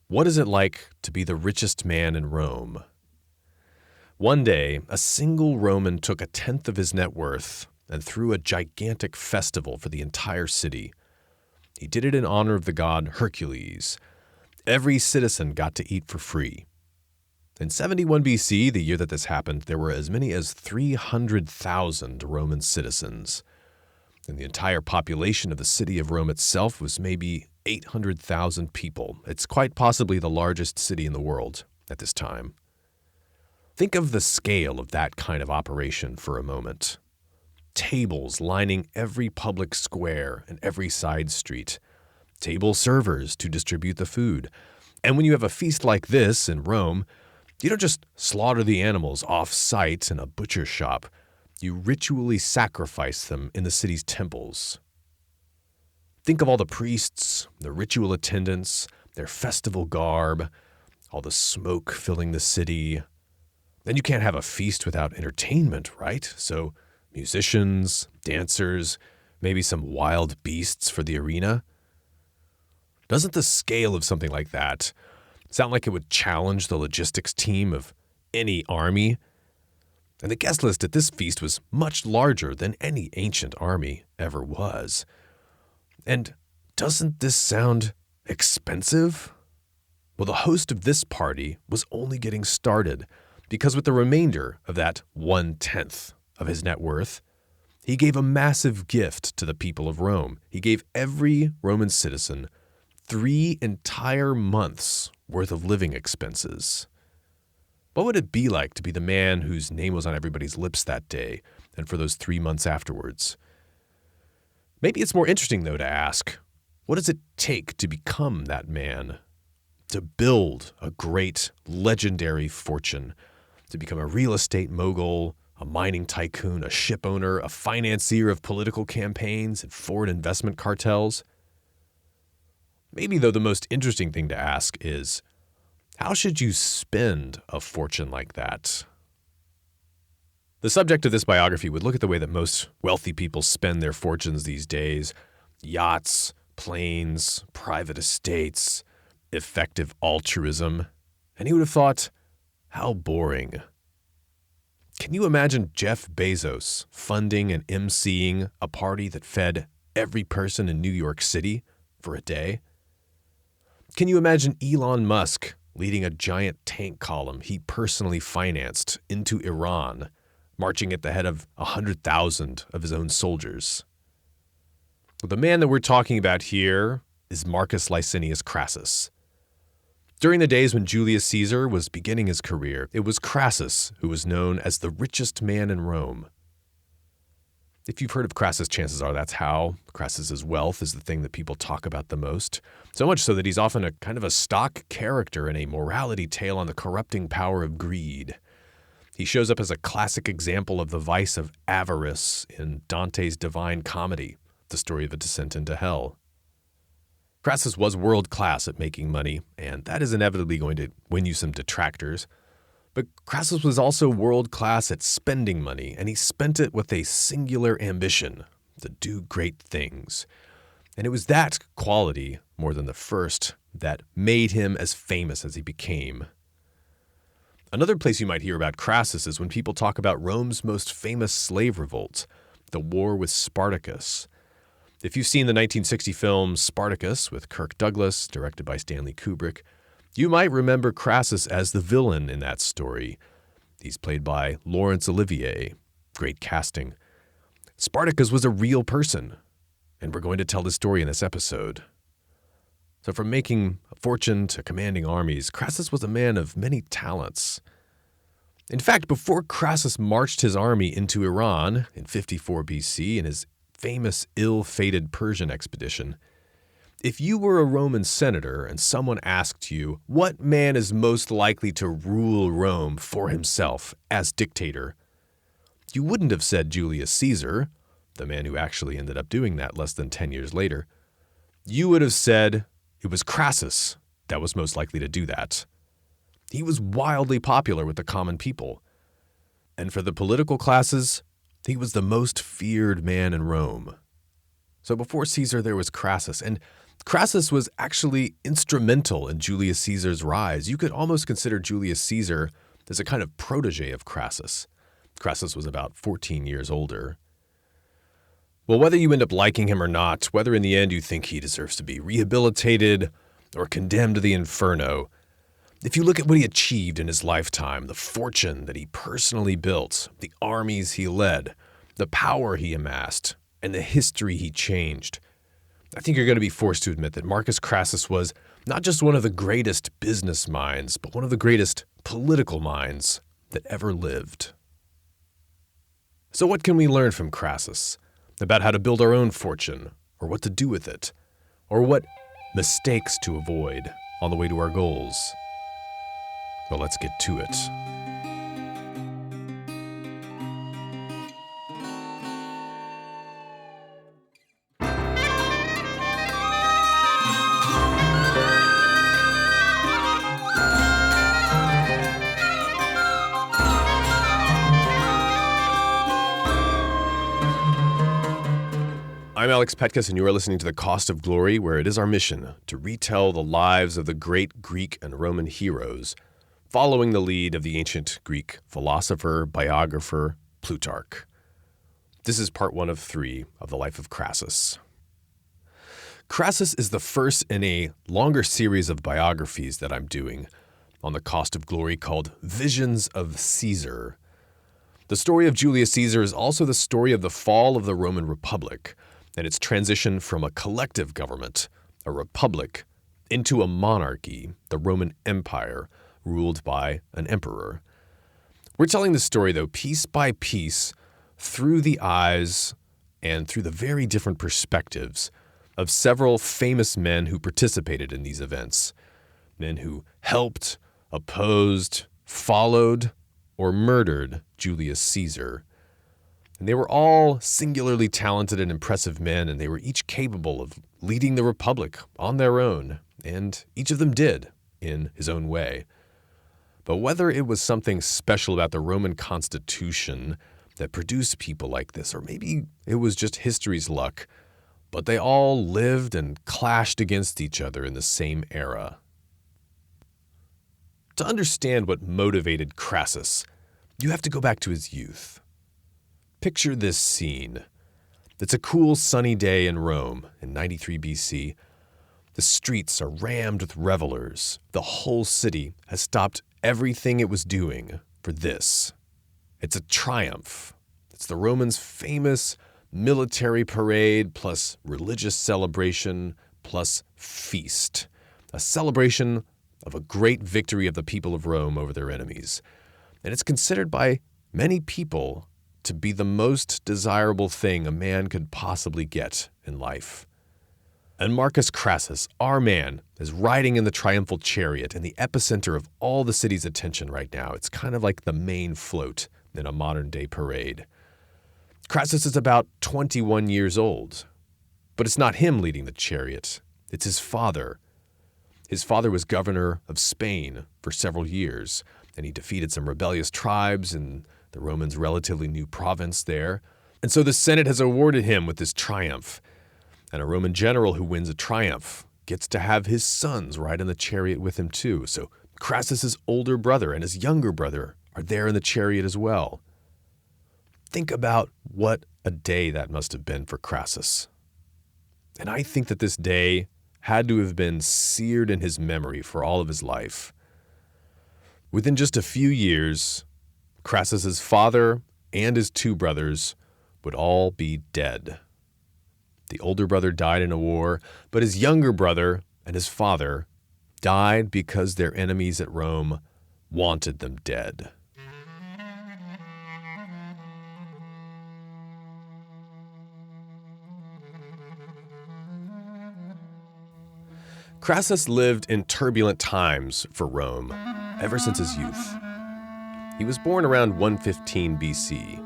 What is it like to be the richest man in Rome? One day, a single Roman took a tenth of his net worth and threw a gigantic festival for the entire city. He did it in honor of the god Hercules. Every citizen got to eat for free. In 71 BC, the year that this happened, there were as many as 300,000 Roman citizens. And the entire population of the city of Rome itself was maybe 800,000 people. It's quite possibly the largest city in the world at this time. Think of the scale of that kind of operation for a moment. Tables lining every public square and every side street. Table servers to distribute the food. And when you have a feast like this in Rome, you don't just slaughter the animals off-site in a butcher shop. You ritually sacrifice them in the city's temples. Think of all the priests, the ritual attendants, their festival garb, all the smoke filling the city. Then you can't have a feast without entertainment, right? So musicians, dancers, maybe some wild beasts for the arena. Doesn't the scale of something like that sound like it would challenge the logistics team of any army? And the guest list at this feast was much larger than any ancient army ever was. And doesn't this sound expensive? Well, the host of this party was only getting started, because with the remainder of that 1/10 of his net worth, he gave a massive gift to the people of Rome. He gave every Roman citizen 3 entire months worth of living expenses. What would it be like to be the man whose name was on everybody's lips that day and for those 3 months afterwards? Maybe it's more interesting, though, to ask, what does it take to become that man? To build a great, legendary fortune, to become a real estate mogul, a mining tycoon, a ship owner, a financier of political campaigns and foreign investment cartels? Maybe, though, the most interesting thing to ask is, how should you spend a fortune like that? The subject of this biography would look at the way that most wealthy people spend their fortunes these days. Yachts, planes, private estates, effective altruism. And he would have thought, how boring. Can you imagine Jeff Bezos funding and emceeing a party that fed every person in New York City for a day? Can you imagine Elon Musk leading a giant tank column he personally financed into Iran, marching at the head of 100,000 of his own soldiers? Well, the man that we're talking about here is Marcus Licinius Crassus. During the days when Julius Caesar was beginning his career, it was Crassus who was known as the richest man in Rome. If you've heard of Crassus, chances are that's how Crassus's wealth is the thing that people talk about the most. So much so that he's often a kind of a stock character in a morality tale on the corrupting power of greed. He shows up as a classic example of the vice of avarice in Dante's Divine Comedy, the story of a descent into hell. Crassus was world-class at making money, and that is inevitably going to win you some detractors. But Crassus was also world-class at spending money, and he spent it with a singular ambition to do great things. And it was that quality, more than the first, that made him as famous as he became. Another place you might hear about Crassus is when people talk about Rome's most famous slave revolt, the war with Spartacus. If you've seen the 1960 film Spartacus with Kirk Douglas, directed by Stanley Kubrick, you might remember Crassus as the villain in that story. He's played by Laurence Olivier. Great casting. Spartacus was a real person, and we're going to tell the story in this episode. So from making a fortune to commanding armies, Crassus was a man of many talents. In fact, before Crassus marched his army into Iran in 54 BC in his famous ill-fated Persian expedition, if you were a Roman senator and someone asked you, what man is most likely to rule Rome for himself as dictator, you wouldn't have said Julius Caesar, the man who actually ended up doing that less than 10 years later. You would have said it was Crassus that was most likely to do that. He was wildly popular with the common people. And for the political classes, he was the most feared man in Rome. So before Caesar, there was Crassus. And Crassus was actually instrumental in Julius Caesar's rise. You could almost consider Julius Caesar as a kind of protege of Crassus. Crassus was about 14 years older. Well, whether you end up liking him or not, whether in the end you think he deserves to be rehabilitated or condemned to the inferno, if you look at what he achieved in his lifetime, the fortune that he personally built, the armies he led, the power he amassed, and the history he changed, I think you're going to be forced to admit that Marcus Crassus was not just one of the greatest business minds, but one of the greatest political minds that ever lived. So what can we learn from Crassus about how to build our own fortune, or what to do with it, or what mistakes to avoid on the way to our goals? Well, let's get to it. I'm Alex Petkus, and you are listening to The Cost of Glory, where it is our mission to retell the lives of the great Greek and Roman heroes, following the lead of the ancient Greek philosopher, biographer, Plutarch. This is part 1 of 3 of the life of Crassus. Crassus is the first in a longer series of biographies that I'm doing on The Cost of Glory called Visions of Caesar. The story of Julius Caesar is also the story of the fall of the Roman Republic and its transition from a collective government, a republic, into a monarchy, the Roman Empire, ruled by an emperor. We're telling the story, though, piece by piece, through the eyes and through the very different perspectives of several famous men who participated in these events, men who helped, opposed, followed, or murdered Julius Caesar. And they were all singularly talented and impressive men, and they were each capable of leading the republic on their own, and each of them did in his own way. But whether it was something special about the Roman constitution that produced people like this, or maybe it was just history's luck, but they all lived and clashed against each other in the same era. To understand what motivated Crassus, you have to go back to his youth. Picture this scene. It's a cool, sunny day in Rome in 93 BC. The streets are rammed with revelers. The whole city has stopped everything it was doing for this. It's a triumph. It's the Romans' famous military parade plus religious celebration plus feast. A celebration of a great victory of the people of Rome over their enemies. And it's considered by many people to be the most desirable thing a man could possibly get in life. And Marcus Crassus, our man, is riding in the triumphal chariot in the epicenter of all the city's attention right now. It's kind of like the main float in a modern-day parade. Crassus is about 21 years old, but it's not him leading the chariot. It's his father. His father was governor of Spain for several years, and he defeated some rebellious tribes in the Romans' relatively new province there. And so the Senate has awarded him with this triumph. And a Roman general who wins a triumph gets to have his sons ride in the chariot with him too. So Crassus's older brother and his younger brother are there in the chariot as well. Think about what a day that must have been for Crassus. And I think that this day had to have been seared in his memory for all of his life. Within just a few years, Crassus's father and his 2 brothers would all be dead. The older brother died in a war, but his younger brother and his father died because their enemies at Rome wanted them dead. Crassus lived in turbulent times for Rome ever since his youth. He was born around 115 BC.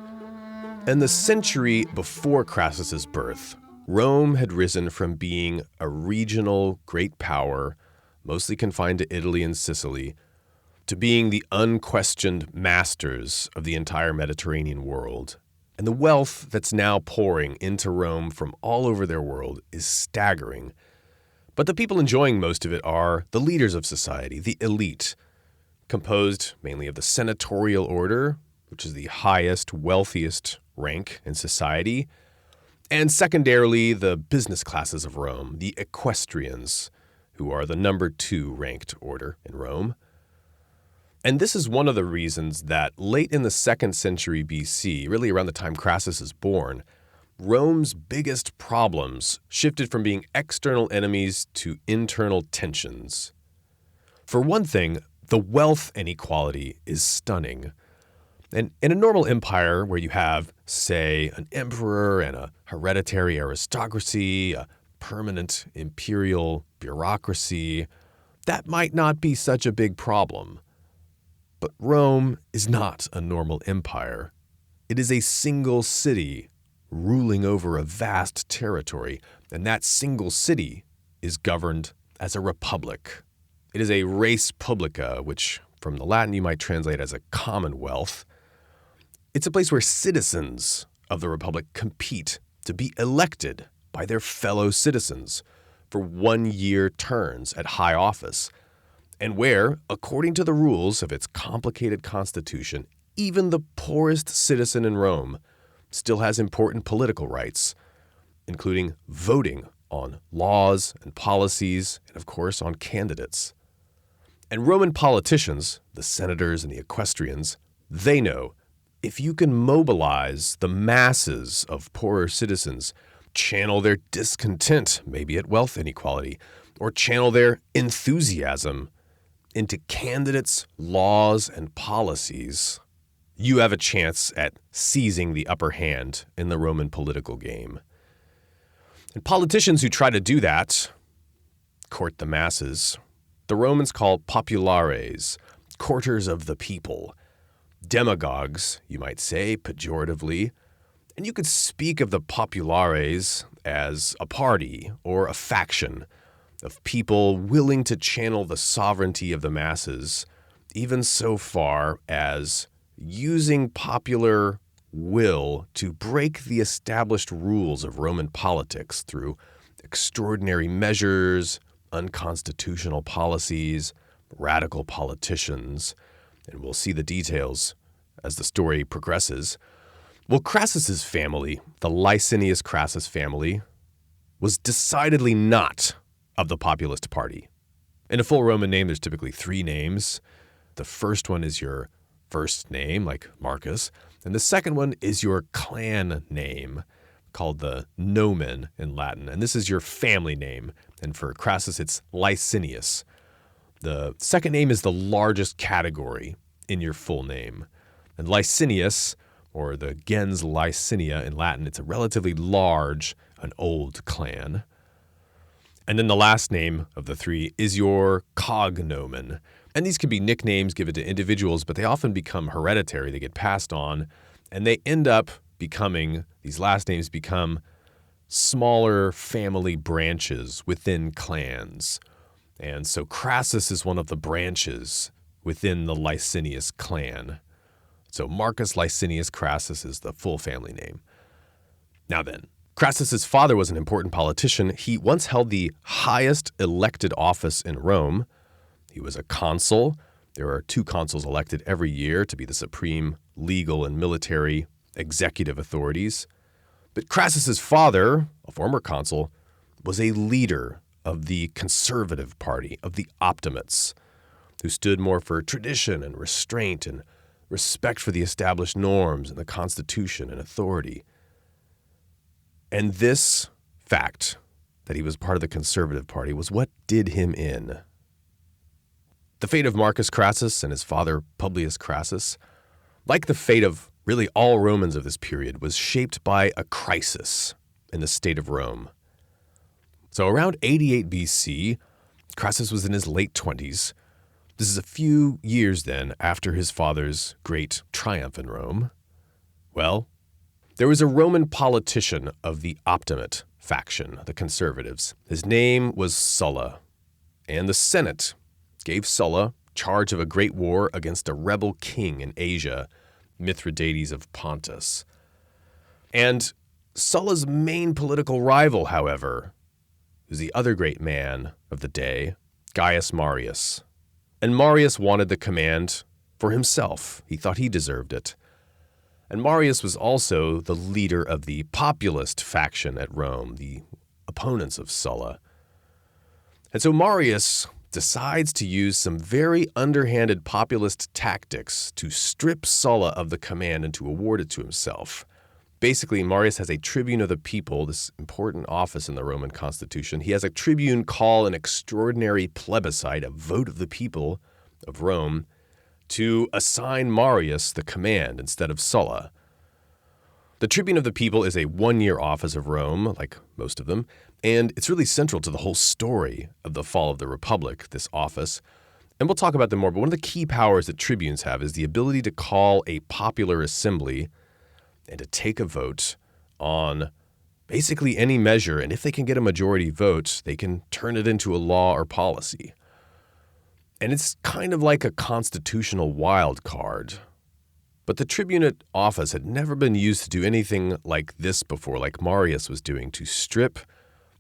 And the century before Crassus's birth, Rome had risen from being a regional great power, mostly confined to Italy and Sicily, to being the unquestioned masters of the entire Mediterranean world. And the wealth that's now pouring into Rome from all over their world is staggering. But the people enjoying most of it are the leaders of society, the elite, composed mainly of the senatorial order, which is the highest, wealthiest rank in society, and secondarily the business classes of Rome, the equestrians, who are the number 2 ranked order in Rome. And this is one of the reasons that late in the 2nd century BC, really around the time Crassus is born, Rome's biggest problems shifted from being external enemies to internal tensions. For one thing, the wealth inequality is stunning. And in a normal empire where you have, say, an emperor and a hereditary aristocracy, a permanent imperial bureaucracy, that might not be such a big problem. But Rome is not a normal empire. It is a single city ruling over a vast territory, and that single city is governed as a republic. It is a res publica, which from the Latin you might translate as a commonwealth. It's a place where citizens of the republic compete to be elected by their fellow citizens for 1-year terms at high office, and where, according to the rules of its complicated constitution, even the poorest citizen in Rome still has important political rights, including voting on laws and policies, and of course on candidates. And Roman politicians, the senators and the equestrians, they know if you can mobilize the masses of poorer citizens, channel their discontent, maybe at wealth inequality, or channel their enthusiasm into candidates, laws, and policies, you have a chance at seizing the upper hand in the Roman political game. And politicians who try to do that, court the masses, the Romans call populares, courters of the people, demagogues, you might say, pejoratively. And you could speak of the populares as a party or a faction of people willing to channel the sovereignty of the masses, even so far as using popular will to break the established rules of Roman politics through extraordinary measures, unconstitutional policies, radical politicians, and we'll see the details as the story progresses. Well, Crassus's family, the Licinius Crassus family, was decidedly not of the populist party. In a full Roman name, there's typically 3 names. The first one is your first name, like Marcus, and the second one is your clan name, called the nomen in Latin, and this is your family name, and for Crassus, it's Licinius. The second name is the largest category in your full name, and Licinius, or the gens Licinia in Latin, it's a relatively large, an old clan. And then the last name of the 3 is your cognomen. And these can be nicknames given to individuals, but they often become hereditary. They get passed on, and they end up becoming, these last names become smaller family branches within clans. And so Crassus is one of the branches within the Licinius clan. So Marcus Licinius Crassus is the full family name. Now then, Crassus's father was an important politician. He once held the highest elected office in Rome. He was a consul. There are 2 consuls elected every year to be the supreme legal and military executive authorities. But Crassus's father, a former consul, was a leader of the conservative party, of the Optimates, who stood more for tradition and restraint and respect for the established norms and the constitution and authority. And this fact, that he was part of the conservative party, was what did him in. The fate of Marcus Crassus and his father Publius Crassus, like the fate of really all Romans of this period, was shaped by a crisis in the state of Rome. So around 88 BC, Crassus was in his late 20s. This is a few years then after his father's great triumph in Rome. Well, there was a Roman politician of the Optimate faction, the conservatives. His name was Sulla, and the Senate gave Sulla charge of a great war against a rebel king in Asia, Mithridates of Pontus. And Sulla's main political rival, however, who's the other great man of the day, Gaius Marius. And Marius wanted the command for himself. He thought he deserved it. And Marius was also the leader of the populist faction at Rome, the opponents of Sulla. And so Marius decides to use some very underhanded populist tactics to strip Sulla of the command and to award it to himself. Basically, Marius has a tribune of the people, this important office in the Roman constitution. He has a tribune call an extraordinary plebiscite, a vote of the people of Rome, to assign Marius the command instead of Sulla. The tribune of the people is a one-year office of Rome, like most of them, and it's really central to the whole story of the fall of the Republic, this office. And we'll talk about them more, but one of the key powers that tribunes have is the ability to call a popular assembly and to take a vote on basically any measure, and if they can get a majority vote, they can turn it into a law or policy. And it's kind of like a constitutional wild card. But the tribunate office had never been used to do anything like this before, like Marius was doing, to strip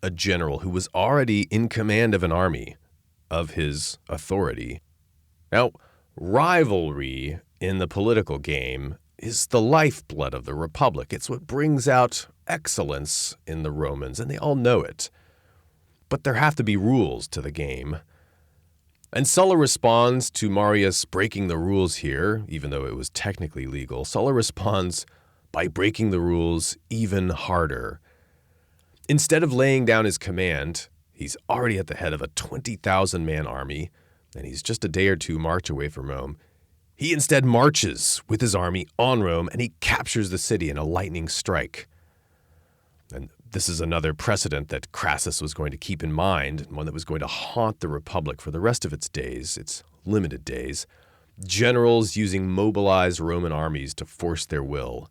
a general who was already in command of an army of his authority. Now, rivalry in the political game is the lifeblood of the Republic. It's what brings out excellence in the Romans, and they all know it. But there have to be rules to the game. And Sulla responds to Marius breaking the rules here, even though it was technically legal. Sulla responds by breaking the rules even harder. Instead of laying down his command, he's already at the head of a 20,000-man army, and he's just a day or two march away from Rome. He instead marches with his army on Rome, and he captures the city in a lightning strike. And this is another precedent that Crassus was going to keep in mind, and one that was going to haunt the Republic for the rest of its days, its limited days. Generals using mobilized Roman armies to force their will.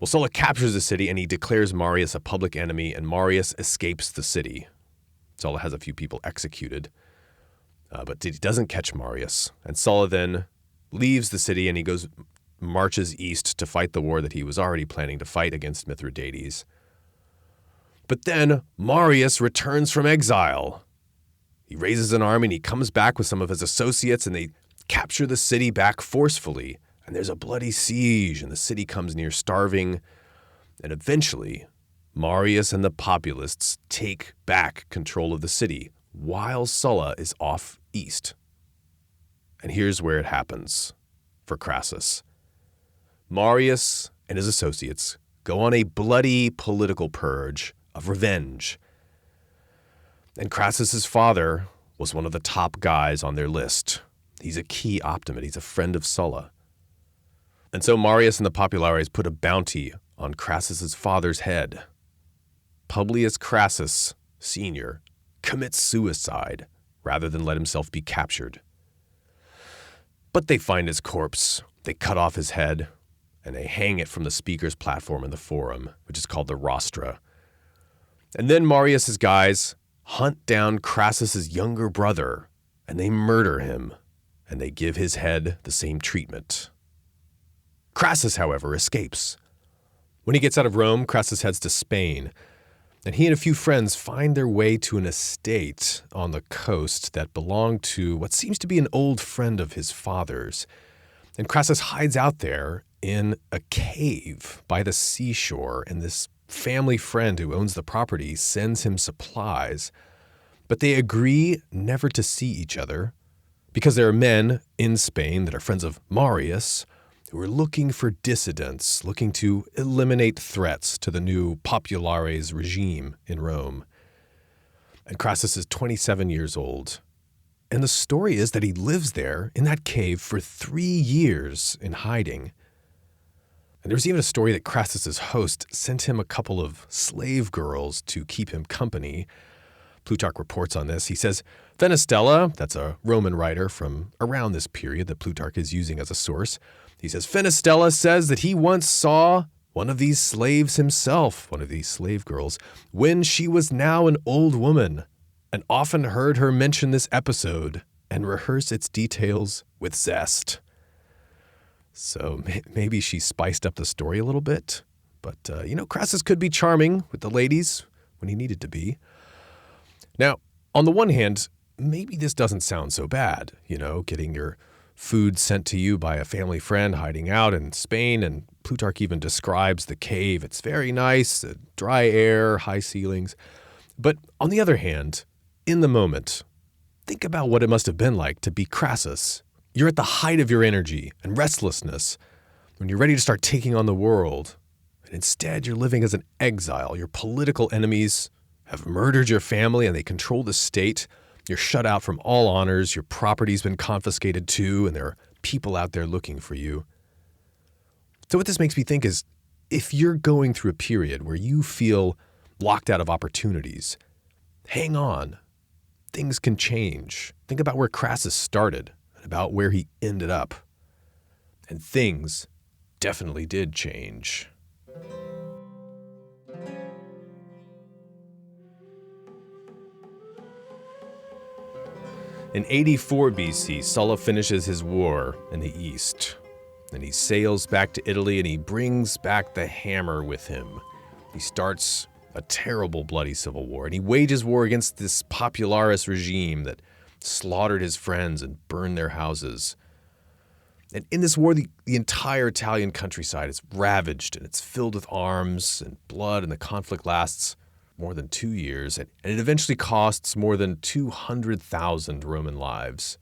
Well, Sulla captures the city, and he declares Marius a public enemy, and Marius escapes the city. Sulla has a few people executed, but he doesn't catch Marius. And Sulla then leaves the city, and he marches east to fight the war that he was already planning to fight against Mithridates. But then Marius returns from exile. He raises an army, and he comes back with some of his associates, and they capture the city back forcefully. And there's a bloody siege, and the city comes near starving. And eventually, Marius and the populists take back control of the city, while Sulla is off east. And here's where it happens for Crassus. Marius and his associates go on a bloody political purge of revenge. And Crassus's father was one of the top guys on their list. He's a key optimate. He's a friend of Sulla. And so Marius and the populares put a bounty on Crassus's father's head. Publius Crassus, Sr., commits suicide rather than let himself be captured. But they find his corpse, they cut off his head, and they hang it from the speaker's platform in the forum, which is called the rostra. And then Marius's guys hunt down Crassus's younger brother, and they murder him, and they give his head the same treatment. Crassus, however, escapes. When he gets out of Rome, Crassus heads to Spain, and he and a few friends find their way to an estate on the coast that belonged to what seems to be an old friend of his father's. And Crassus hides out there in a cave by the seashore, and this family friend who owns the property sends him supplies. But they agree never to see each other because there are men in Spain that are friends of Marius who are looking for dissidents, looking to eliminate threats to the new populares regime in Rome. And Crassus is 27 years old. And the story is that he lives there in that cave for 3 years in hiding. And there's even a story that Crassus's host sent him a couple of slave girls to keep him company. Plutarch reports on this. He says, Fenestella, that's a Roman writer from around this period that Plutarch is using as a source. He says, Fenestella says that he once saw one of these slaves himself, one of these slave girls, when she was now an old woman, and often heard her mention this episode and rehearse its details with zest. So maybe she spiced up the story a little bit. But, Crassus could be charming with the ladies when he needed to be. Now, on the one hand, maybe this doesn't sound so bad, getting your food sent to you by a family friend hiding out in Spain, and Plutarch even describes the cave. It's very nice, dry air, high ceilings. But on the other hand, in the moment, think about what it must have been like to be Crassus. You're at the height of your energy and restlessness when you're ready to start taking on the world. And instead, you're living as an exile. Your political enemies have murdered your family and they control the state. You're shut out from all honors. Your property's been confiscated too, and there are people out there looking for you. So what this makes me think is, if you're going through a period where you feel locked out of opportunities, hang on. Things can change. Think about where Crassus started and about where he ended up. And things definitely did change. In 84 BC, Sulla finishes his war in the east. And he sails back to Italy and he brings back the hammer with him. He starts a terrible bloody civil war, and he wages war against this popularis regime that slaughtered his friends and burned their houses. And in this war, the entire Italian countryside is ravaged and it's filled with arms and blood, and the conflict lasts more than 2 years, and it eventually costs more than 200,000 Roman lives.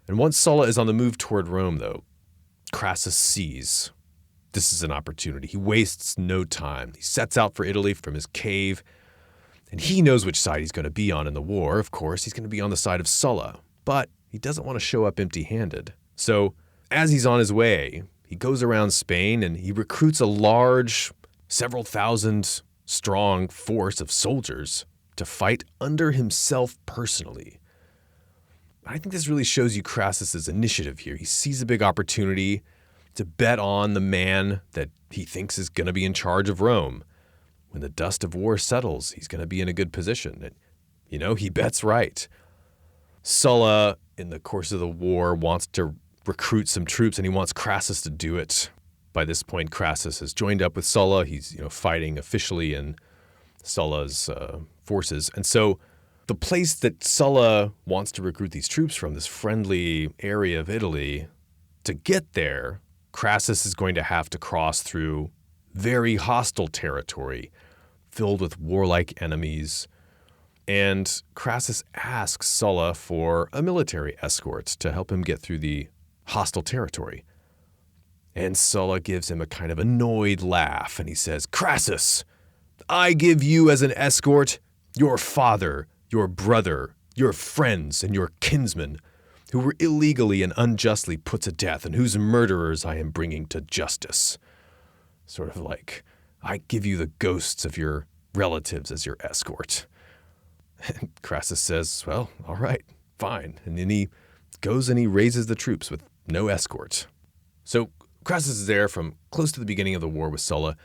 And once Sulla is on the move toward Rome, though, Crassus sees this is an opportunity. He wastes no time. He sets out for Italy from his cave, and he knows which side he's going to be on in the war. Of course, he's going to be on the side of Sulla, but he doesn't want to show up empty-handed. So as he's on his way, he goes around Spain and he recruits a large, several thousand strong force of soldiers to fight under himself personally. I think this really shows you Crassus's initiative here. He sees a big opportunity to bet on the man that he thinks is going to be in charge of Rome. When the dust of war settles, he's going to be in a good position. And, he bets right. Sulla, in the course of the war, wants to recruit some troops, and he wants Crassus to do it. By this point, Crassus has joined up with Sulla. He's, fighting officially in Sulla's forces. And so the place that Sulla wants to recruit these troops from, this friendly area of Italy, to get there, Crassus is going to have to cross through very hostile territory filled with warlike enemies. And Crassus asks Sulla for a military escort to help him get through the hostile territory. And Sulla gives him a kind of annoyed laugh, and he says, "Crassus, I give you as an escort your father, your brother, your friends, and your kinsmen, who were illegally and unjustly put to death, and whose murderers I am bringing to justice." Sort of like, I give you the ghosts of your relatives as your escort. And Crassus says, well, all right, fine. And then he goes and he raises the troops with no escort. So Crassus is there from close to the beginning of the war with Sulla.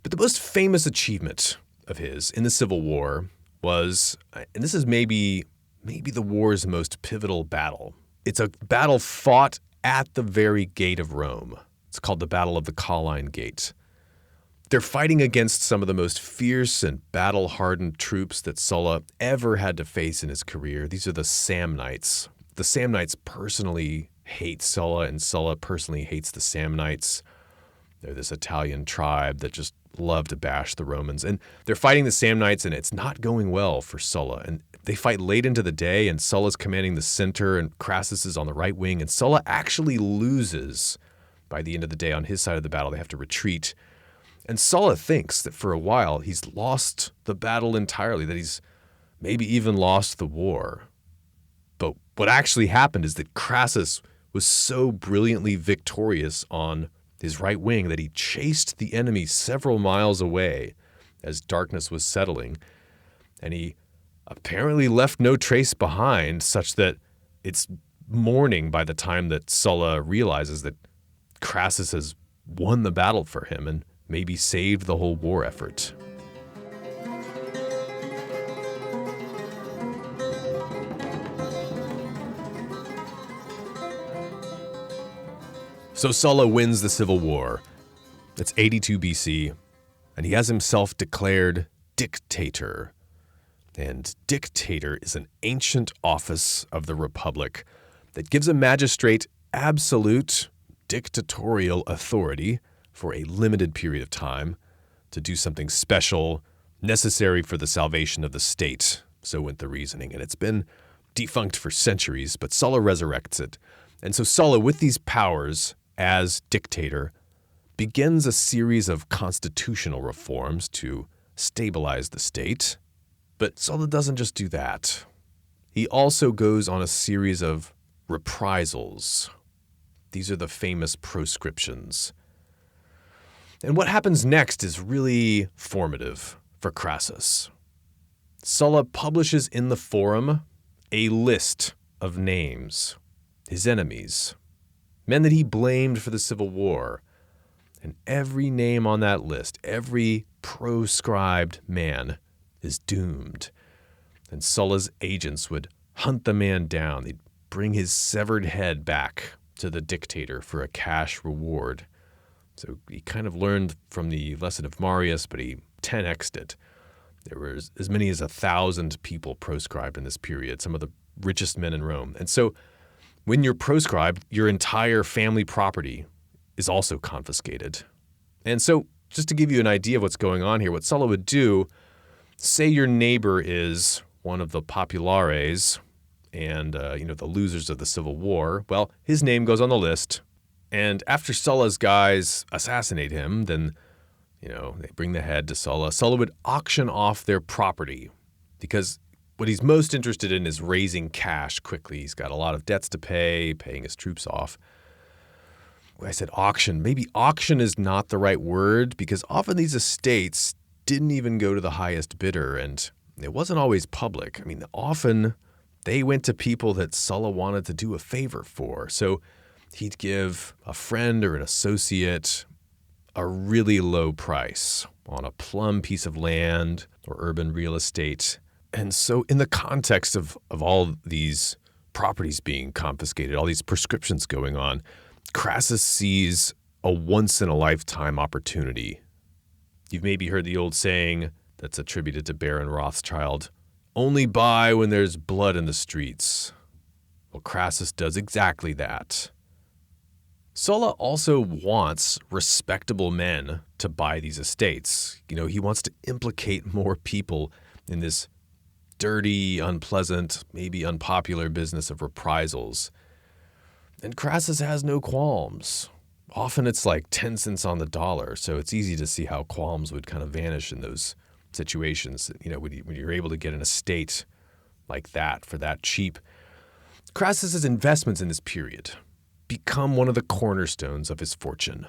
But the most famous achievement of his in the Civil War was, and this is maybe the war's most pivotal battle. It's a battle fought at the very gate of Rome. It's called the Battle of the Colline Gate. They're fighting against some of the most fierce and battle-hardened troops that Sulla ever had to face in his career. These are the Samnites. The Samnites personally hate Sulla, and Sulla personally hates the Samnites. They're this Italian tribe that just love to bash the Romans. And they're fighting the Samnites, and it's not going well for Sulla. And they fight late into the day, and Sulla's commanding the center, and Crassus is on the right wing. And Sulla actually loses by the end of the day on his side of the battle. They have to retreat. And Sulla thinks that for a while he's lost the battle entirely, that he's maybe even lost the war. But what actually happened is that Crassus was so brilliantly victorious on his right wing that he chased the enemy several miles away as darkness was settling. And he apparently left no trace behind, such that it's morning by the time that Sulla realizes that Crassus has won the battle for him and maybe saved the whole war effort. So Sulla wins the Civil War. It's 82 BC, and he has himself declared dictator. And dictator is an ancient office of the Republic that gives a magistrate absolute dictatorial authority for a limited period of time to do something special, necessary for the salvation of the state. So went the reasoning. And it's been defunct for centuries, but Sulla resurrects it. And so Sulla, with these powers as dictator, begins a series of constitutional reforms to stabilize the state. But Sulla doesn't just do that. He also goes on a series of reprisals. These are the famous proscriptions. And what happens next is really formative for Crassus. Sulla publishes in the Forum a list of names, his enemies, men that he blamed for the civil war. And every name on that list, every proscribed man, is doomed. And Sulla's agents would hunt the man down. They'd bring his severed head back to the dictator for a cash reward. So he kind of learned from the lesson of Marius, but he 10x'd it. There were as many as 1,000 people proscribed in this period, some of the richest men in Rome. And so when you're proscribed, your entire family property is also confiscated. And so just to give you an idea of what's going on here, what Sulla would do, say your neighbor is one of the populares and the losers of the Civil War. Well, his name goes on the list. And after Sulla's guys assassinate him, then they bring the head to Sulla. Sulla would auction off their property because what he's most interested in is raising cash quickly. He's got a lot of debts to pay, paying his troops off. I said auction. Maybe auction is not the right word because often these estates didn't even go to the highest bidder, and it wasn't always public. I mean, often they went to people that Sulla wanted to do a favor for. So he'd give a friend or an associate a really low price on a plum piece of land or urban real estate. And so in the context of all these properties being confiscated, all these prescriptions going on, Crassus sees a once-in-a-lifetime opportunity. You've maybe heard the old saying that's attributed to Baron Rothschild, only buy when there's blood in the streets. Well, Crassus does exactly that. Sulla also wants respectable men to buy these estates. He wants to implicate more people in this dirty, unpleasant, maybe unpopular business of reprisals. And Crassus has no qualms. Often it's like 10 cents on the dollar, so it's easy to see how qualms would kind of vanish in those situations. When you're able to get an estate like that for that cheap. Crassus's investments in this period become one of the cornerstones of his fortune.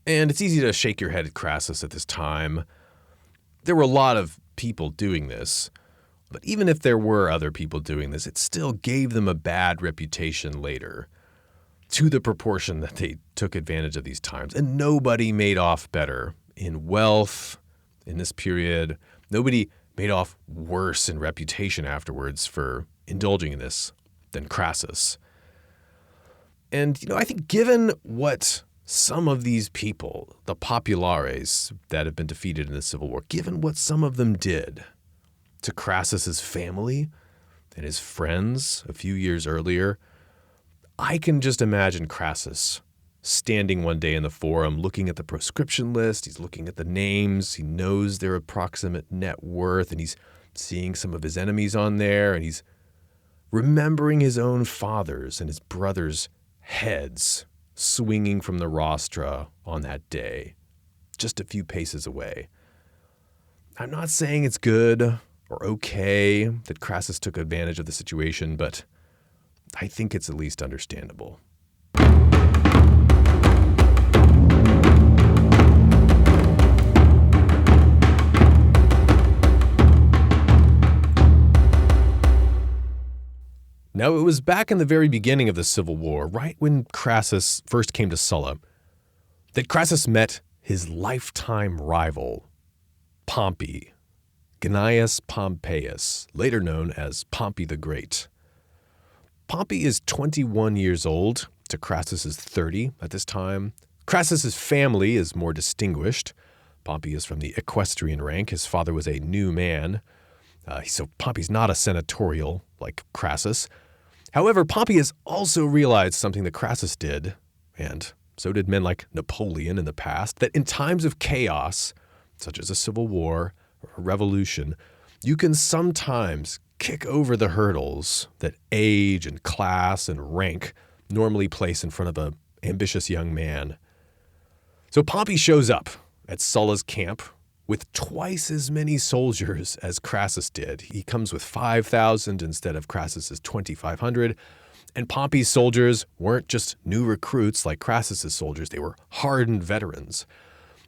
And it's easy to shake your head at Crassus at this time. There were a lot of people doing this, but even if there were other people doing this, it still gave them a bad reputation later, to the proportion that they took advantage of these times. And nobody made off better in wealth in this period. Nobody made off worse in reputation afterwards for indulging in this than Crassus. And, I think given what some of these people, the populares that have been defeated in the Civil War, given what some of them did to Crassus's family and his friends a few years earlier, I can just imagine Crassus standing one day in the Forum, looking at the proscription list. He's looking at the names. He knows their approximate net worth, and he's seeing some of his enemies on there, and he's remembering his own father's and his brother's heads swinging from the rostra on that day, just a few paces away. I'm not saying it's good or okay that Crassus took advantage of the situation, but I think it's at least understandable. Now, it was back in the very beginning of the Civil War, right when Crassus first came to Sulla, that Crassus met his lifetime rival, Pompey, Gnaeus Pompeius, later known as Pompey the Great. Pompey is 21 years old to Crassus's 30 at this time. Crassus's family is more distinguished. Pompey is from the equestrian rank. His father was a new man. So Pompey's not a senatorial like Crassus. However, Pompey has also realized something that Crassus did, and so did men like Napoleon in the past, that in times of chaos, such as a civil war or a revolution, you can sometimes kick over the hurdles that age and class and rank normally place in front of an ambitious young man. So Pompey shows up at Sulla's camp with twice as many soldiers as Crassus did. He comes with 5,000 instead of Crassus's 2,500. And Pompey's soldiers weren't just new recruits like Crassus's soldiers. They were hardened veterans.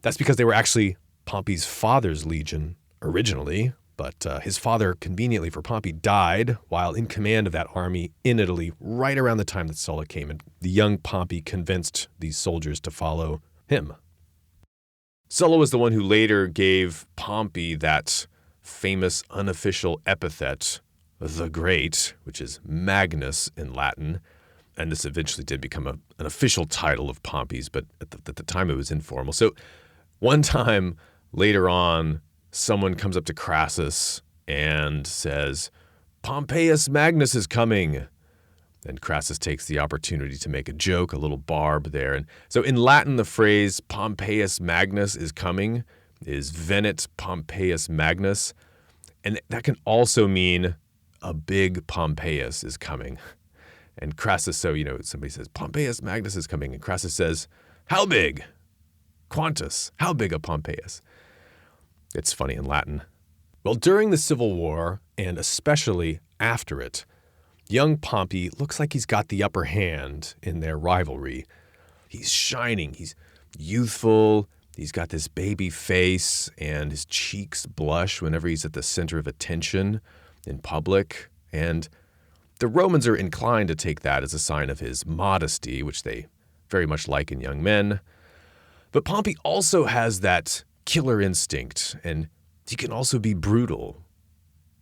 That's because they were actually Pompey's father's legion originally, but his father, conveniently for Pompey, died while in command of that army in Italy right around the time that Sulla came. And the young Pompey convinced these soldiers to follow him. Sulla was the one who later gave Pompey that famous unofficial epithet, the Great, which is Magnus in Latin. And this eventually did become an official title of Pompey's, but at the time it was informal. So one time later on, someone comes up to Crassus and says, "Pompeius Magnus is coming." And Crassus takes the opportunity to make a joke, a little barb there. And so in Latin, the phrase Pompeius Magnus is coming is venit Pompeius Magnus. And that can also mean a big Pompeius is coming. And Crassus, so, somebody says, Pompeius Magnus is coming. And Crassus says, how big? Quantus, how big a Pompeius? It's funny in Latin. Well, during the Civil War, and especially after it, young Pompey looks like he's got the upper hand in their rivalry. He's shining, he's youthful, he's got this baby face, and his cheeks blush whenever he's at the center of attention in public. And the Romans are inclined to take that as a sign of his modesty, which they very much like in young men. But Pompey also has that killer instinct, and he can also be brutal.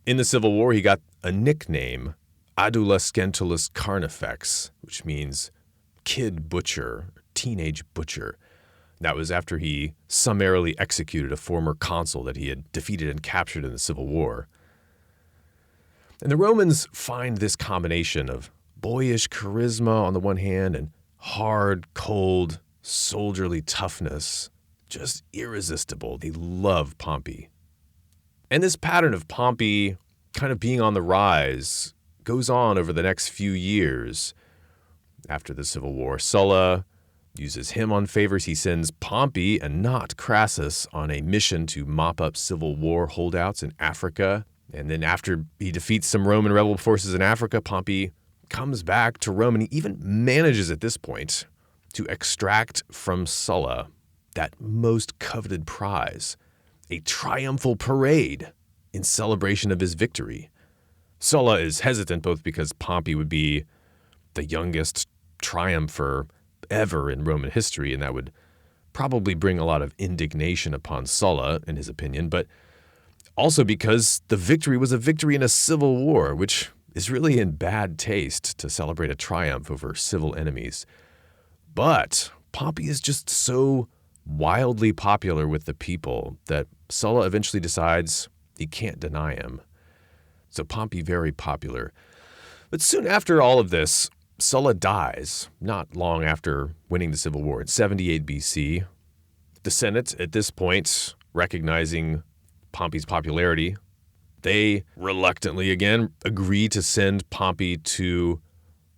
In the Civil War, he got a nickname, Adula Scentulus Carnifex, which means kid butcher, teenage butcher. That was after he summarily executed a former consul that he had defeated and captured in the Civil War. And the Romans find this combination of boyish charisma on the one hand and hard, cold, soldierly toughness just irresistible. They love Pompey. And this pattern of Pompey kind of being on the rise goes on over the next few years. After the Civil War, Sulla uses him on favors. He sends Pompey and not Crassus on a mission to mop up Civil War holdouts in Africa. And then after he defeats some Roman rebel forces in Africa, Pompey comes back to Rome, and he even manages at this point to extract from Sulla that most coveted prize, a triumphal parade in celebration of his victory. Sulla is hesitant both because Pompey would be the youngest triumpher ever in Roman history, and that would probably bring a lot of indignation upon Sulla, in his opinion, but also because the victory was a victory in a civil war, which is really in bad taste to celebrate a triumph over civil enemies. But Pompey is just so wildly popular with the people that Sulla eventually decides he can't deny him. So Pompey very popular. But soon after all of this, Sulla dies, not long after winning the Civil War in 78 BC. The Senate, at this point, recognizing Pompey's popularity, they reluctantly again agree to send Pompey to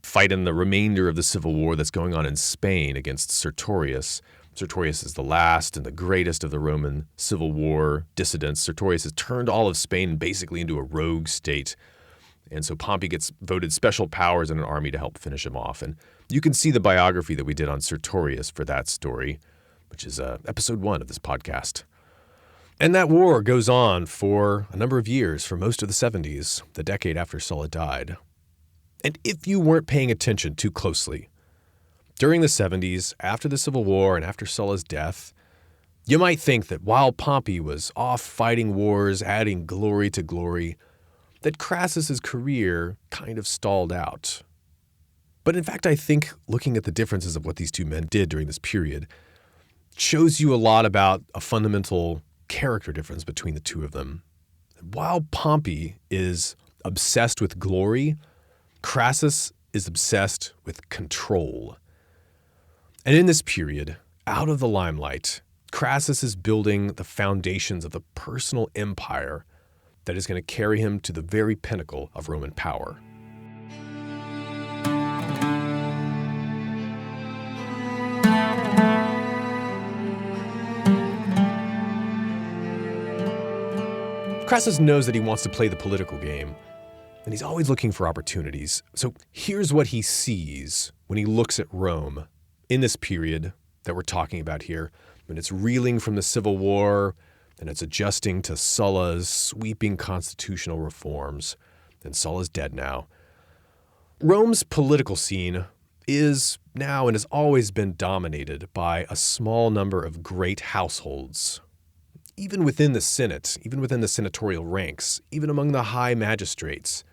fight in the remainder of the Civil War that's going on in Spain against Sertorius. Sertorius is the last and the greatest of the Roman Civil War dissidents. Sertorius has turned all of Spain basically into a rogue state. And so Pompey gets voted special powers in an army to help finish him off. And you can see the biography that we did on Sertorius for that story, which is episode 1 of this podcast. And that war goes on for a number of years, for most of the 70s, the decade after Sulla died. And if you weren't paying attention too closely, during the 70s, after the Civil War and after Sulla's death, you might think that while Pompey was off fighting wars, adding glory to glory, that Crassus's career kind of stalled out. But in fact, I think looking at the differences of what these two men did during this period shows you a lot about a fundamental character difference between the two of them. While Pompey is obsessed with glory, Crassus is obsessed with control. And in this period, out of the limelight, Crassus is building the foundations of the personal empire that is going to carry him to the very pinnacle of Roman power. Crassus knows that he wants to play the political game, and he's always looking for opportunities. So here's what he sees when he looks at Rome in this period that we're talking about here, when it's reeling from the Civil War and it's adjusting to Sulla's sweeping constitutional reforms. And Sulla's dead now. Rome's political scene is now and has always been dominated by a small number of great households. Even within the Senate, even within the senatorial ranks, even among the high magistrates,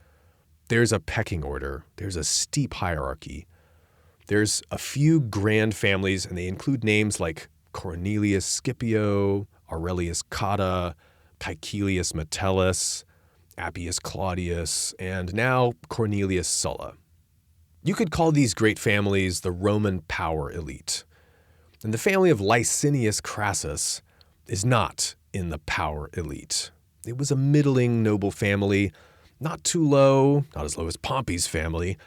there's a pecking order. There's a steep hierarchy. There's a few grand families, and they include names like Cornelius Scipio, Aurelius Cotta, Caecilius Metellus, Appius Claudius, and now Cornelius Sulla. You could call these great families the Roman power elite. And the family of Licinius Crassus is not in the power elite. It was a middling noble family, not too low, not as low as Pompey's family,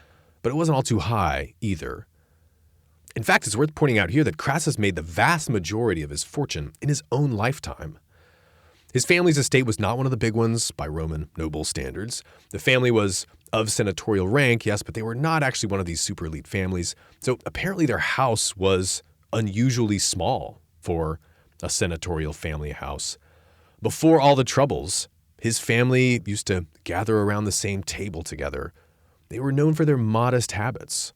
but it wasn't all too high either. In fact, it's worth pointing out here that Crassus made the vast majority of his fortune in his own lifetime. His family's estate was not one of the big ones by Roman noble standards. The family was of senatorial rank, yes, but they were not actually one of these super elite families. So apparently their house was unusually small for a senatorial family house. Before all the troubles, his family used to gather around the same table together. They were known for their modest habits.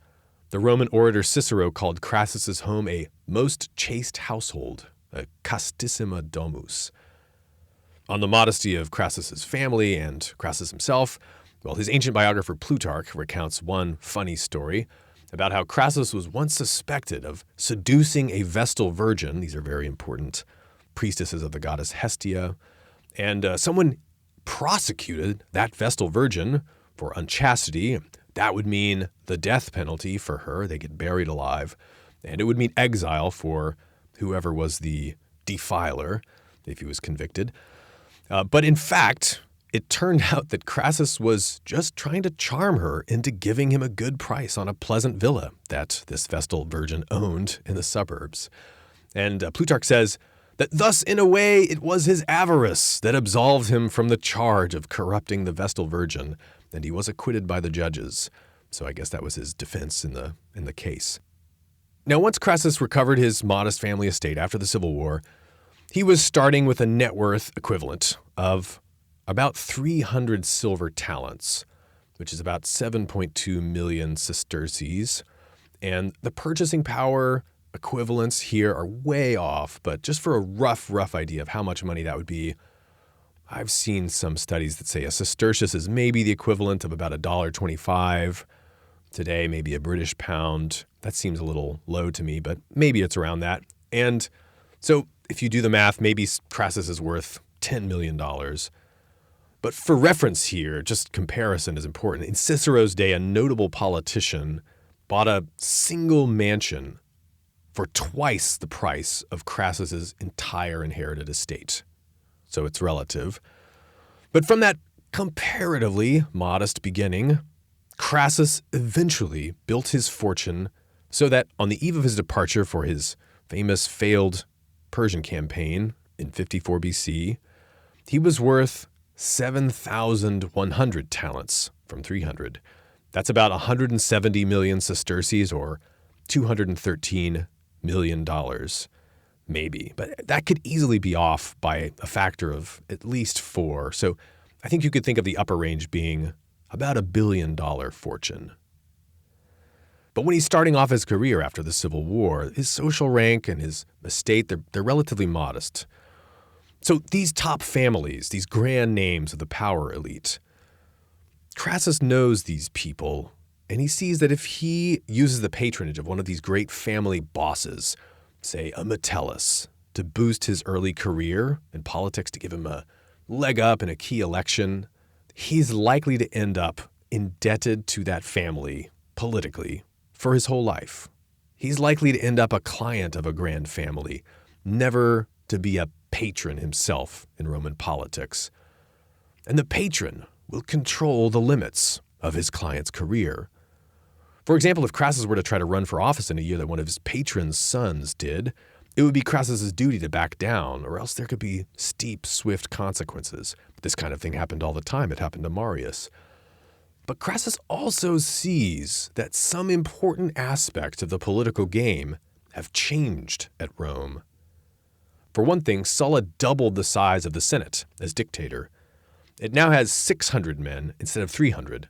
The Roman orator Cicero called Crassus's home a most chaste household, a castissima domus. On the modesty of Crassus's family and Crassus himself, well, his ancient biographer Plutarch recounts one funny story about how Crassus was once suspected of seducing a Vestal virgin. These are very important priestesses of the goddess Hestia. And someone prosecuted that Vestal virgin for unchastity. That would mean the death penalty for her. They get buried alive. And it would mean exile for whoever was the defiler if he was convicted. But in fact, it turned out that Crassus was just trying to charm her into giving him a good price on a pleasant villa that this Vestal virgin owned in the suburbs. And Plutarch says that thus, in a way, it was his avarice that absolved him from the charge of corrupting the Vestal virgin, and he was acquitted by the judges. So I guess that was his defense in the case. Now, once Crassus recovered his modest family estate after the Civil War, he was starting with a net worth equivalent of about 300 silver talents, which is about 7.2 million sesterces. And the purchasing power equivalents here are way off, but just for a rough idea of how much money that would be, I've seen some studies that say a sestertius is maybe the equivalent of about $1.25 today, maybe a British pound. That seems a little low to me, but maybe it's around that. And so if you do the math, maybe Crassus is worth $10 million. But for reference here, just comparison is important. In Cicero's day, a notable politician bought a single mansion for twice the price of Crassus's entire inherited estate. So it's relative. But from that comparatively modest beginning, Crassus eventually built his fortune so that on the eve of his departure for his famous failed Persian campaign in 54 BC, he was worth 7,100 talents from 300. That's about 170 million sesterces or $213 million, maybe. But that could easily be off by a factor of at least 4. So I think you could think of the upper range being about $1 billion fortune. But when he's starting off his career after the Civil War, his social rank and his estate, they're relatively modest. So these top families, these grand names of the power elite, Crassus knows these people, and he sees that if he uses the patronage of one of these great family bosses, say a Metellus, to boost his early career in politics, to give him a leg up in a key election, he's likely to end up indebted to that family politically for his whole life. He's likely to end up a client of a grand family, never to be a patron himself in Roman politics. And the patron will control the limits of his client's career. For example, if Crassus were to try to run for office in a year that one of his patron's sons did, it would be Crassus's duty to back down, or else there could be steep, swift consequences. This kind of thing happened all the time. It happened to Marius. But Crassus also sees that some important aspects of the political game have changed at Rome. For one thing, Sulla doubled the size of the Senate as dictator. It now has 600 men instead of 300.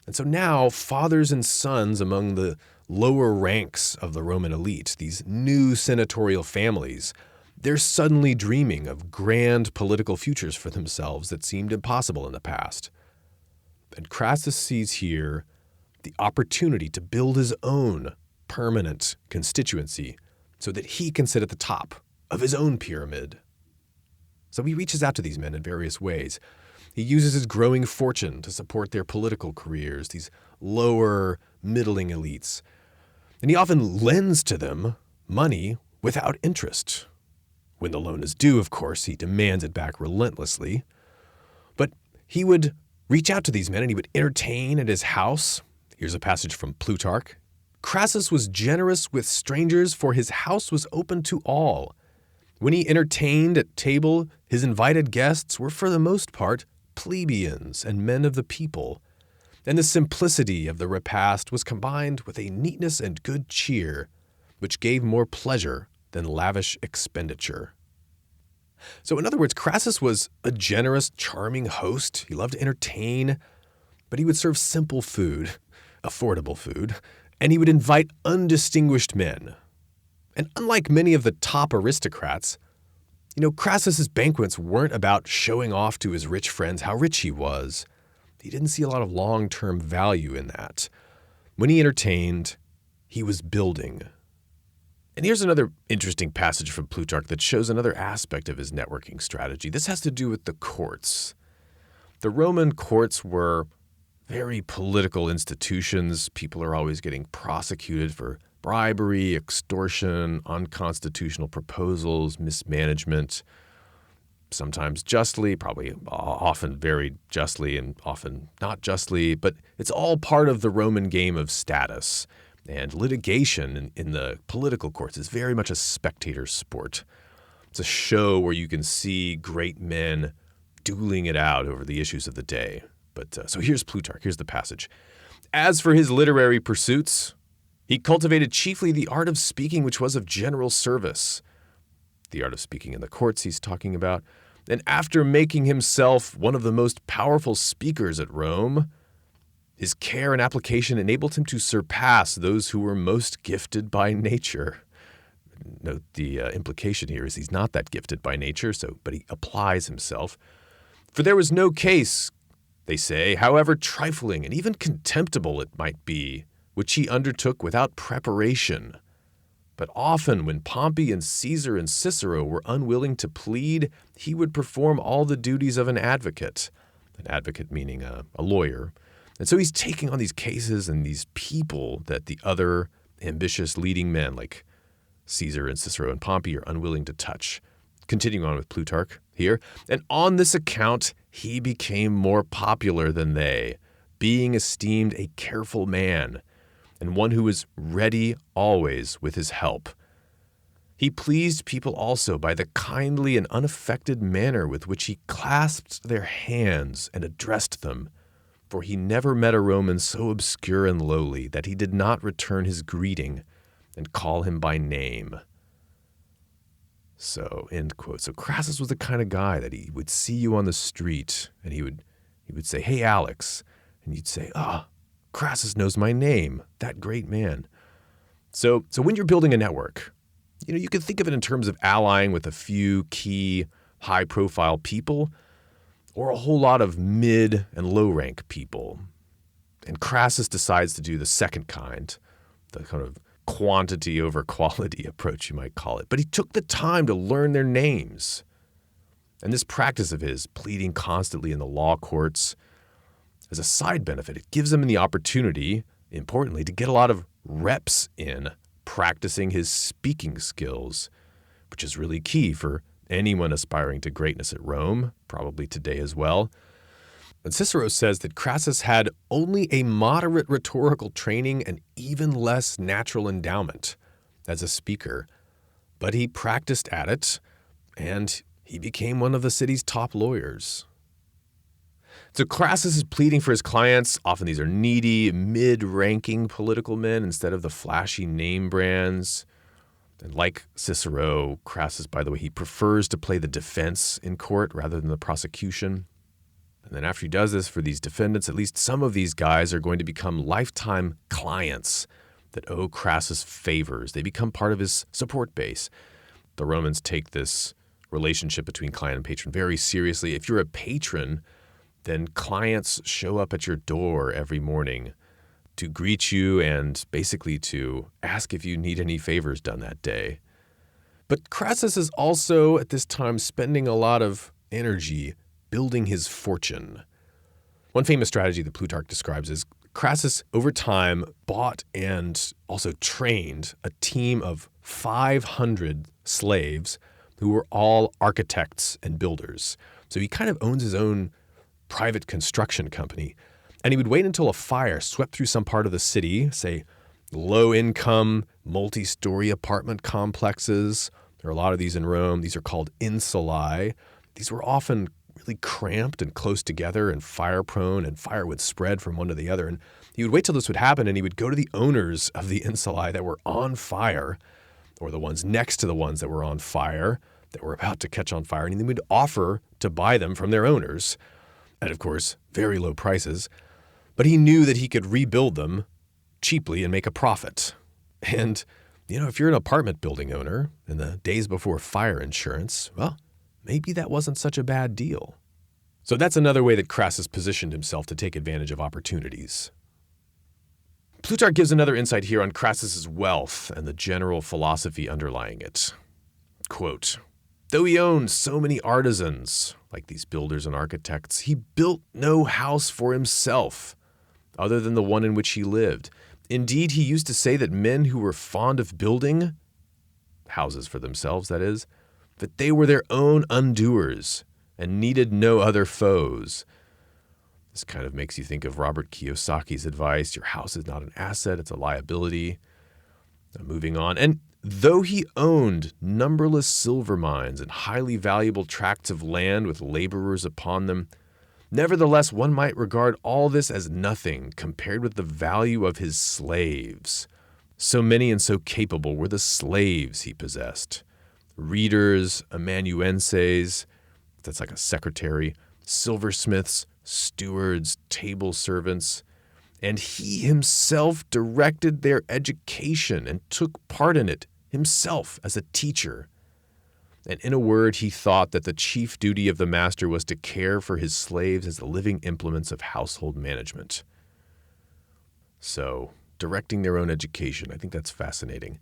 And so now fathers and sons among the lower ranks of the Roman elite, these new senatorial families, they're suddenly dreaming of grand political futures for themselves that seemed impossible in the past. And Crassus sees here the opportunity to build his own permanent constituency so that he can sit at the top of his own pyramid. So he reaches out to these men in various ways. He uses his growing fortune to support their political careers, these lower, middling elites. And he often lends to them money without interest. When the loan is due, of course, he demands it back relentlessly. But he would reach out to these men and he would entertain at his house. Here's a passage from Plutarch. Crassus was generous with strangers, for his house was open to all. When he entertained at table, his invited guests were for the most part plebeians and men of the people, and the simplicity of the repast was combined with a neatness and good cheer, which gave more pleasure than lavish expenditure. So in other words, Crassus was a generous, charming host. He loved to entertain, but he would serve simple food, affordable food, and he would invite undistinguished men. And unlike many of the top aristocrats, Crassus's banquets weren't about showing off to his rich friends how rich he was. He didn't see a lot of long-term value in that. When he entertained, he was building. And here's another interesting passage from Plutarch that shows another aspect of his networking strategy. This has to do with the courts. The Roman courts were very political institutions. People are always getting prosecuted for bribery, extortion, unconstitutional proposals, mismanagement, sometimes justly, probably often very justly and often not justly, but it's all part of the Roman game of status. And litigation in the political courts is very much a spectator sport. It's a show where you can see great men dueling it out over the issues of the day. But so here's Plutarch, here's the passage. As for his literary pursuits, he cultivated chiefly the art of speaking, which was of general service. The art of speaking in the courts he's talking about. And after making himself one of the most powerful speakers at Rome, his care and application enabled him to surpass those who were most gifted by nature. Note the implication here is he's not that gifted by nature, but he applies himself. For there was no case, they say, however trifling and even contemptible it might be, which he undertook without preparation. But often when Pompey and Caesar and Cicero were unwilling to plead, he would perform all the duties of an advocate meaning a lawyer. And so he's taking on these cases and these people that the other ambitious leading men like Caesar and Cicero and Pompey are unwilling to touch. Continuing on with Plutarch here. And on this account, he became more popular than they, being esteemed a careful man, and one who was ready always with his help. He pleased people also by the kindly and unaffected manner with which he clasped their hands and addressed them, for he never met a Roman so obscure and lowly that he did not return his greeting and call him by name. So, end quote. So Crassus was the kind of guy that he would see you on the street and he would say, "Hey, Alex," and you'd say, Crassus knows my name, that great man. So when you're building a network, you can think of it in terms of allying with a few key high-profile people or a whole lot of mid and low-rank people. And Crassus decides to do the second kind, the kind of quantity over quality approach, you might call it. But he took the time to learn their names. And this practice of his, pleading constantly in the law courts, as a side benefit, it gives him the opportunity, importantly, to get a lot of reps in practicing his speaking skills, which is really key for anyone aspiring to greatness at Rome, probably today as well. And Cicero says that Crassus had only a moderate rhetorical training and even less natural endowment as a speaker, but he practiced at it, and he became one of the city's top lawyers. So Crassus is pleading for his clients. Often these are needy, mid-ranking political men instead of the flashy name brands. And like Cicero, Crassus, by the way, he prefers to play the defense in court rather than the prosecution. And then after he does this for these defendants, at least some of these guys are going to become lifetime clients that owe Crassus favors. They become part of his support base. The Romans take this relationship between client and patron very seriously. If you're a patron, then clients show up at your door every morning to greet you and basically to ask if you need any favors done that day. But Crassus is also, at this time, spending a lot of energy building his fortune. One famous strategy that Plutarch describes is Crassus, over time, bought and also trained a team of 500 slaves who were all architects and builders. So he kind of owns his own private construction company. And he would wait until a fire swept through some part of the city, say low-income, multi-story apartment complexes. There are a lot of these in Rome. These are called insulae. These were often really cramped and close together and fire-prone, and fire would spread from one to the other. And he would wait till this would happen, and he would go to the owners of the insulae that were on fire, or the ones next to the ones that were on fire, that were about to catch on fire, and he would offer to buy them from their owners at, of course, very low prices. But he knew that he could rebuild them cheaply and make a profit. And, if you're an apartment building owner in the days before fire insurance, well, maybe that wasn't such a bad deal. So that's another way that Crassus positioned himself to take advantage of opportunities. Plutarch gives another insight here on Crassus's wealth and the general philosophy underlying it. Quote, "Though he owned so many artisans, like these builders and architects, he built no house for himself, other than the one in which he lived. Indeed, he used to say that men who were fond of building, houses for themselves, that is, that they were their own undoers and needed no other foes." This kind of makes you think of Robert Kiyosaki's advice, your house is not an asset, it's a liability. Now, moving on. And though he owned numberless silver mines and highly valuable tracts of land with laborers upon them, nevertheless, one might regard all this as nothing compared with the value of his slaves. So many and so capable were the slaves he possessed. Readers, amanuenses, that's like a secretary, silversmiths, stewards, table servants, and he himself directed their education and took part in it himself as a teacher. And in a word, he thought that the chief duty of the master was to care for his slaves as the living implements of household management. So, directing their own education, I think that's fascinating.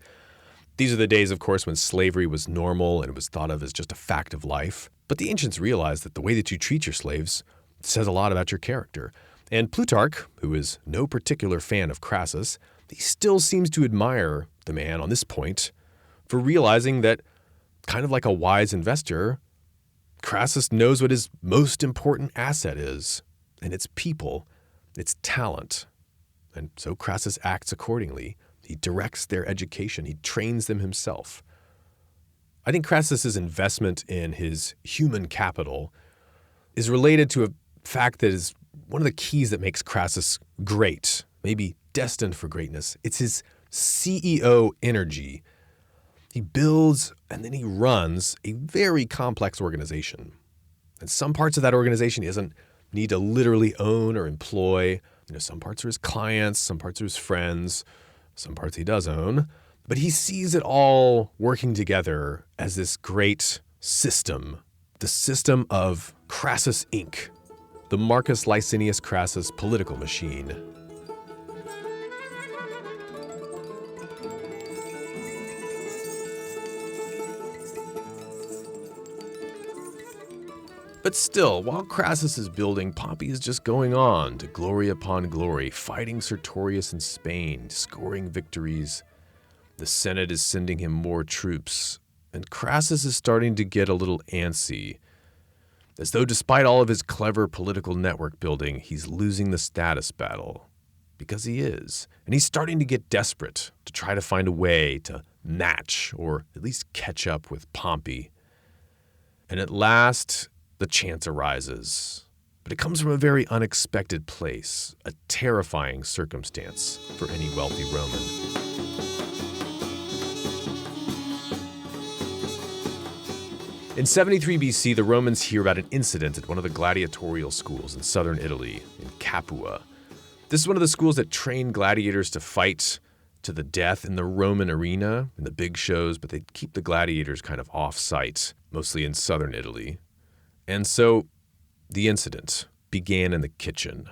These are the days, of course, when slavery was normal and it was thought of as just a fact of life. But the ancients realized that the way that you treat your slaves says a lot about your character. And Plutarch, who is no particular fan of Crassus, he still seems to admire the man on this point for realizing that, kind of like a wise investor, Crassus knows what his most important asset is, and it's people, it's talent. And so Crassus acts accordingly. He directs their education. He trains them himself. I think Crassus's investment in his human capital is related to a fact that is one of the keys that makes Crassus great, maybe destined for greatness. It's his CEO energy. He builds and then he runs a very complex organization. And some parts of that organization he doesn't need to literally own or employ. Some parts are his clients, some parts are his friends, some parts he does own. But he sees it all working together as this great system, the system of Crassus Inc., the Marcus Licinius Crassus political machine. But still, while Crassus is building, Pompey is just going on to glory upon glory, fighting Sertorius in Spain, scoring victories. The Senate is sending him more troops, and Crassus is starting to get a little antsy, as though despite all of his clever political network building, he's losing the status battle. Because he is. And he's starting to get desperate to try to find a way to match or at least catch up with Pompey. And at last, the chance arises. But it comes from a very unexpected place, a terrifying circumstance for any wealthy Roman. In 73 BC, the Romans hear about an incident at one of the gladiatorial schools in southern Italy, in Capua. This is one of the schools that train gladiators to fight to the death in the Roman arena, in the big shows, but they keep the gladiators kind of off-site, mostly in southern Italy. And so the incident began in the kitchen.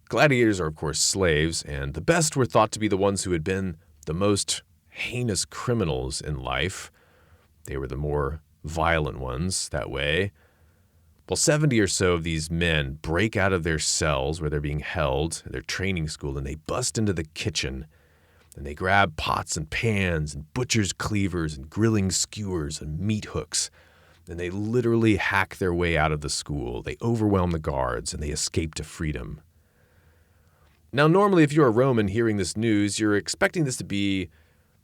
Gladiators are, of course, slaves, and the best were thought to be the ones who had been the most heinous criminals in life. They were the more violent ones that way. Well, 70 or so of these men break out of their cells where they're being held at their training school, and they bust into the kitchen, and they grab pots and pans and butcher's cleavers and grilling skewers and meat hooks, and they literally hack their way out of the school. They overwhelm the guards, and they escape to freedom. Now, normally, if you're a Roman hearing this news, you're expecting this to be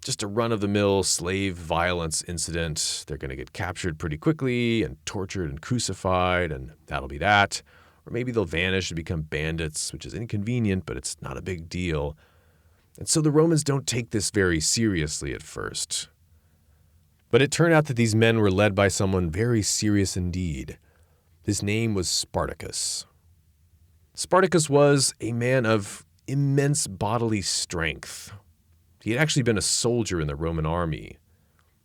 just a run-of-the-mill slave violence incident. They're going to get captured pretty quickly and tortured and crucified, and that'll be that. Or maybe they'll vanish and become bandits, which is inconvenient, but it's not a big deal. And so the Romans don't take this very seriously at first. But it turned out that these men were led by someone very serious indeed. His name was Spartacus. Spartacus was a man of immense bodily strength. He had actually been a soldier in the Roman army.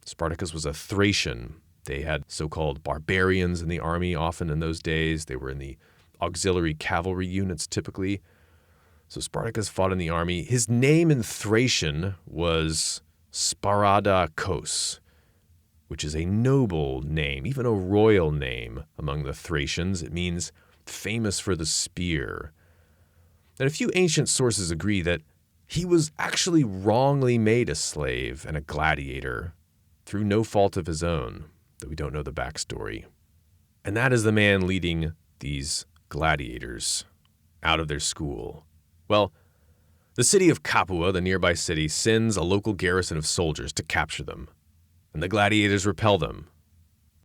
Spartacus was a Thracian. They had so-called barbarians in the army often in those days. They were in the auxiliary cavalry units typically. So Spartacus fought in the army. His name in Thracian was Spartacus, which is a noble name, even a royal name among the Thracians. It means famous for the spear. And a few ancient sources agree that he was actually wrongly made a slave and a gladiator through no fault of his own, though we don't know the backstory. And that is the man leading these gladiators out of their school. Well, the city of Capua, the nearby city, sends a local garrison of soldiers to capture them, and the gladiators repel them.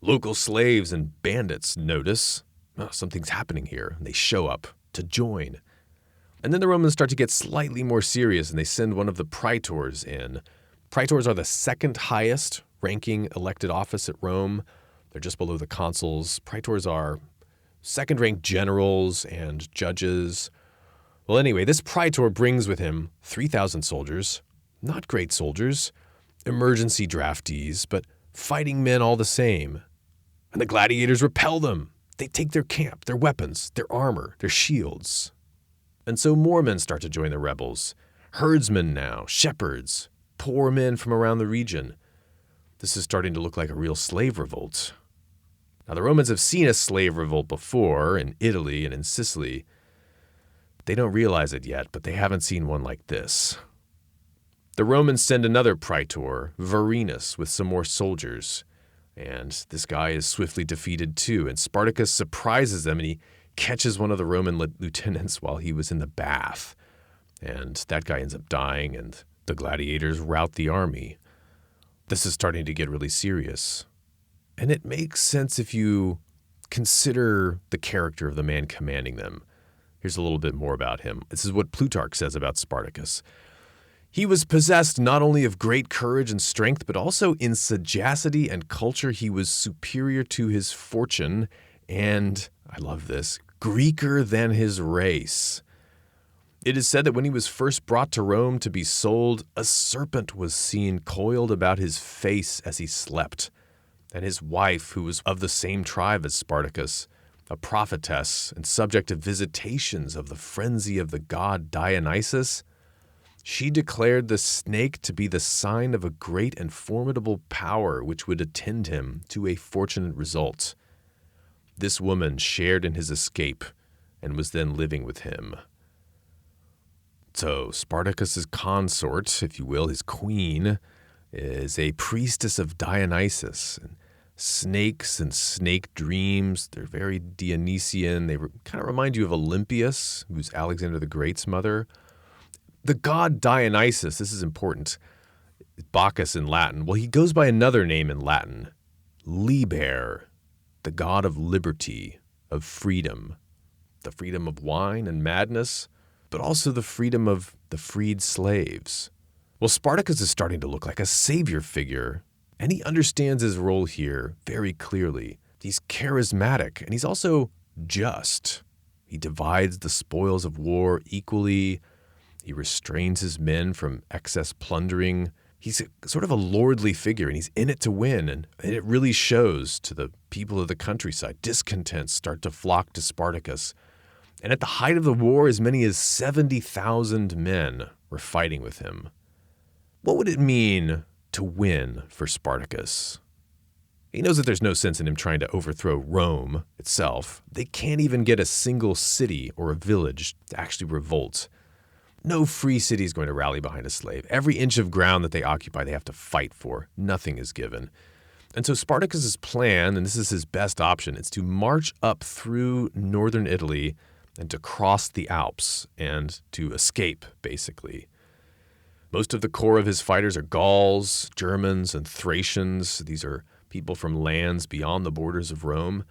Local slaves and bandits notice, something's happening here, and they show up to join. And then the Romans start to get slightly more serious, and they send one of the praetors in. Praetors are the second highest ranking elected office at Rome. They're just below the consuls. Praetors are second-ranked generals and judges. Well, anyway, this praetor brings with him 3,000 soldiers, not great soldiers, emergency draftees, but fighting men all the same. And the gladiators repel them. They take their camp, their weapons, their armor, their shields. And so more men start to join the rebels. Herdsmen now, shepherds, poor men from around the region. This is starting to look like a real slave revolt. Now, the Romans have seen a slave revolt before in Italy and in Sicily. They don't realize it yet, but they haven't seen one like this. The Romans send another praetor, Varenus, with some more soldiers. And this guy is swiftly defeated too. And Spartacus surprises them, and he catches one of the Roman lieutenants while he was in the bath. And that guy ends up dying, and the gladiators rout the army. This is starting to get really serious. And it makes sense if you consider the character of the man commanding them. Here's a little bit more about him. This is what Plutarch says about Spartacus. He was possessed not only of great courage and strength, but also in sagacity and culture. He was superior to his fortune, and, I love this, Greeker than his race. It is said that when he was first brought to Rome to be sold, a serpent was seen coiled about his face as he slept. And his wife, who was of the same tribe as Spartacus, a prophetess and subject to visitations of the frenzy of the god Dionysus, she declared the snake to be the sign of a great and formidable power which would attend him to a fortunate result. This woman shared in his escape and was then living with him. So Spartacus's consort, if you will, his queen, is a priestess of Dionysus. And snakes and snake dreams, they're very Dionysian. They kind of remind you of Olympias, who's Alexander the Great's mother. The god Dionysus, this is important, Bacchus in Latin. Well, he goes by another name in Latin, Liber, the god of liberty, of freedom, the freedom of wine and madness, but also the freedom of the freed slaves. Well, Spartacus is starting to look like a savior figure, and he understands his role here very clearly. He's charismatic, and he's also just. He divides the spoils of war equally. He restrains his men from excess plundering. He's sort of a lordly figure, and he's in it to win, and it really shows to the people of the countryside. Discontents start to flock to Spartacus. And at the height of the war, as many as 70,000 men were fighting with him. What would it mean to win for Spartacus? He knows that there's no sense in him trying to overthrow Rome itself. They can't even get a single city or a village to actually revolt. No free city is going to rally behind a slave. Every inch of ground that they occupy, they have to fight for. Nothing is given. And so Spartacus's plan, and this is his best option, is to march up through northern Italy and to cross the Alps and to escape, basically. Most of the core of his fighters are Gauls, Germans, and Thracians. These are people from lands beyond the borders of Rome.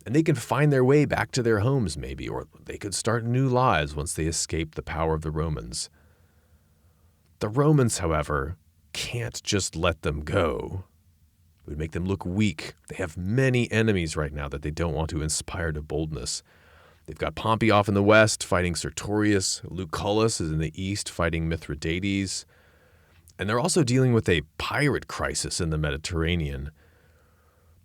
And they can find their way back to their homes, maybe, or they could start new lives once they escape the power of the Romans. The Romans, however, can't just let them go. It would make them look weak. They have many enemies right now that they don't want to inspire to boldness. They've got Pompey off in the west fighting Sertorius. Lucullus is in the east fighting Mithridates. And they're also dealing with a pirate crisis in the Mediterranean.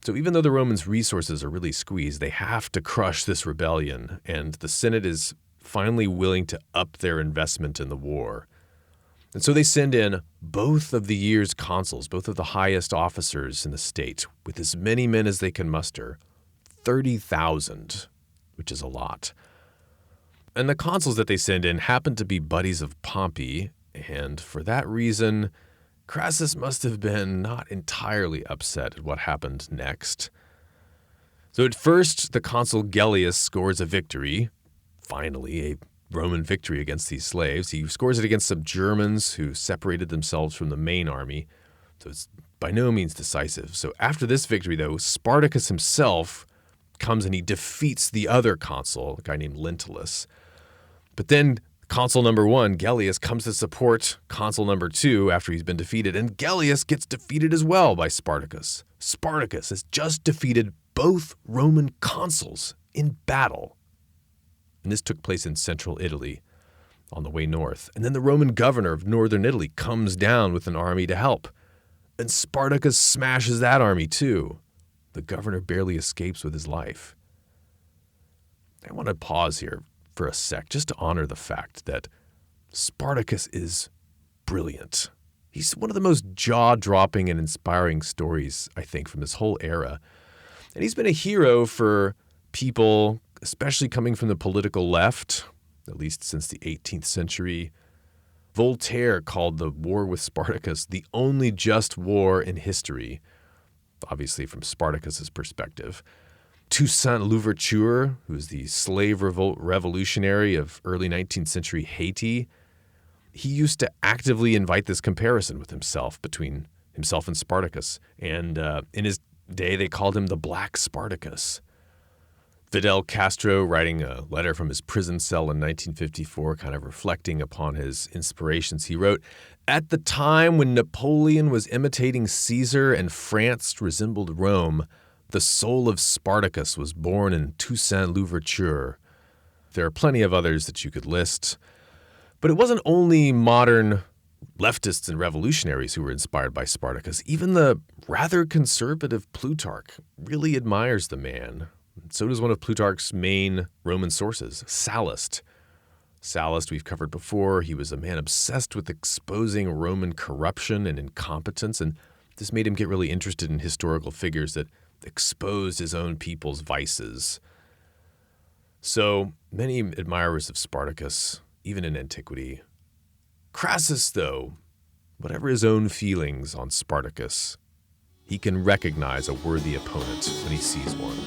So even though the Romans' resources are really squeezed, they have to crush this rebellion. And the Senate is finally willing to up their investment in the war. And so they send in both of the year's consuls, both of the highest officers in the state, with as many men as they can muster, 30,000. Which is a lot. And the consuls that they send in happen to be buddies of Pompey, and for that reason, Crassus must have been not entirely upset at what happened next. So at first, the consul Gellius scores a victory, finally a Roman victory against these slaves. He scores it against some Germans who separated themselves from the main army, so it's by no means decisive. So after this victory, though, Spartacus himself comes and he defeats the other consul, a guy named Lentulus. But then consul number 1, Gellius, comes to support consul number 2 after he's been defeated, and Gellius gets defeated as well by Spartacus. Spartacus has just defeated both Roman consuls in battle. And this took place in central Italy on the way north. And then the Roman governor of northern Italy comes down with an army to help. And Spartacus smashes that army too. The governor barely escapes with his life. I want to pause here for a sec just to honor the fact that Spartacus is brilliant. He's one of the most jaw-dropping and inspiring stories, I think, from this whole era. And he's been a hero for people, especially coming from the political left, at least since the 18th century. Voltaire called the war with Spartacus the only just war in history, obviously from Spartacus's perspective. Toussaint Louverture, who is the slave revolt revolutionary of early 19th century Haiti, he used to actively invite this comparison with himself, between himself and Spartacus. And in his day, they called him the Black Spartacus. Fidel Castro, writing a letter from his prison cell in 1954, kind of reflecting upon his inspirations, he wrote, "At the time when Napoleon was imitating Caesar and France resembled Rome, the soul of Spartacus was born in Toussaint Louverture." There are plenty of others that you could list. But it wasn't only modern leftists and revolutionaries who were inspired by Spartacus. Even the rather conservative Plutarch really admires the man. So does one of Plutarch's main Roman sources, Sallust. Sallust we've covered before. He was a man obsessed with exposing Roman corruption and incompetence, and this made him get really interested in historical figures that exposed his own people's vices. So many admirers of Spartacus, even in antiquity. Crassus, though, whatever his own feelings on Spartacus, he can recognize a worthy opponent when he sees one.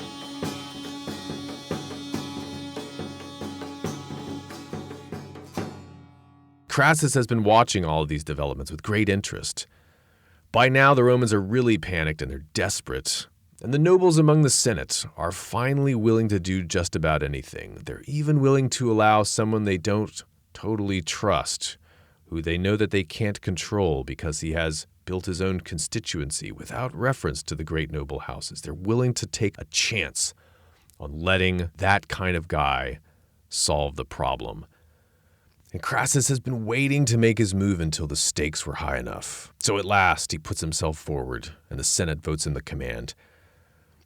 Crassus has been watching all of these developments with great interest. By now, the Romans are really panicked and they're desperate, and the nobles among the Senate are finally willing to do just about anything. They're even willing to allow someone they don't totally trust, who they know that they can't control because he has built his own constituency without reference to the great noble houses. They're willing to take a chance on letting that kind of guy solve the problem. And Crassus has been waiting to make his move until the stakes were high enough. So at last, he puts himself forward, and the Senate votes him the command.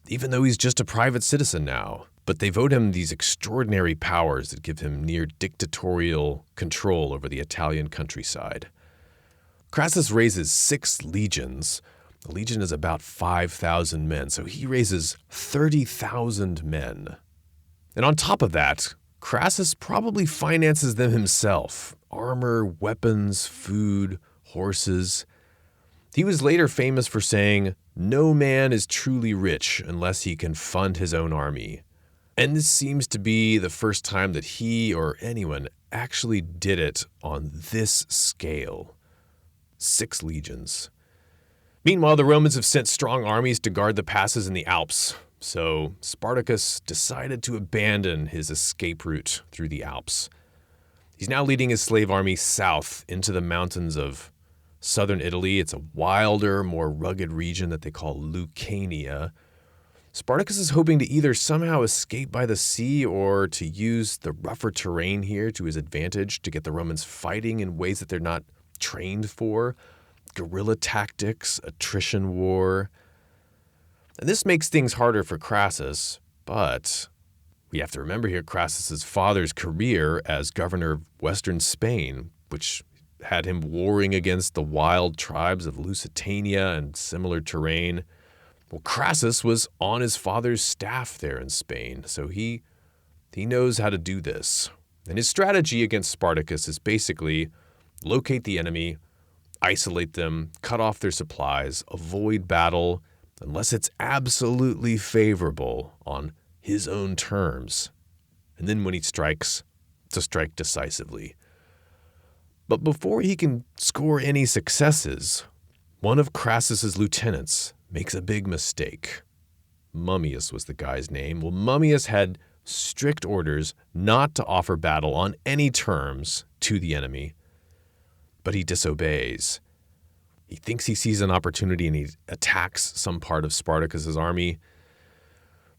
Even though he's just a private citizen now, but they vote him these extraordinary powers that give him near dictatorial control over the Italian countryside. Crassus raises 6 legions. A legion is about 5,000 men, so he raises 30,000 men. And on top of that, Crassus probably finances them himself. Armor, weapons, food, horses. He was later famous for saying, "No man is truly rich unless he can fund his own army." And this seems to be the first time that he or anyone actually did it on this scale. 6 legions. Meanwhile, the Romans have sent strong armies to guard the passes in the Alps. So Spartacus decided to abandon his escape route through the Alps. He's now leading his slave army south into the mountains of southern Italy. It's a wilder, more rugged region that they call Lucania. Spartacus is hoping to either somehow escape by the sea or to use the rougher terrain here to his advantage to get the Romans fighting in ways that they're not trained for. Guerrilla tactics, attrition war. And this makes things harder for Crassus, but we have to remember here Crassus's father's career as governor of western Spain, which had him warring against the wild tribes of Lusitania and similar terrain. Well, Crassus was on his father's staff there in Spain, so he knows how to do this. And his strategy against Spartacus is basically locate the enemy, isolate them, cut off their supplies, avoid battle, unless it's absolutely favorable on his own terms. And then when he strikes, to strike decisively. But before he can score any successes, one of Crassus's lieutenants makes a big mistake. Mummius was the guy's name. Well, Mummius had strict orders not to offer battle on any terms to the enemy, but he disobeys. He thinks he sees an opportunity and he attacks some part of Spartacus's army.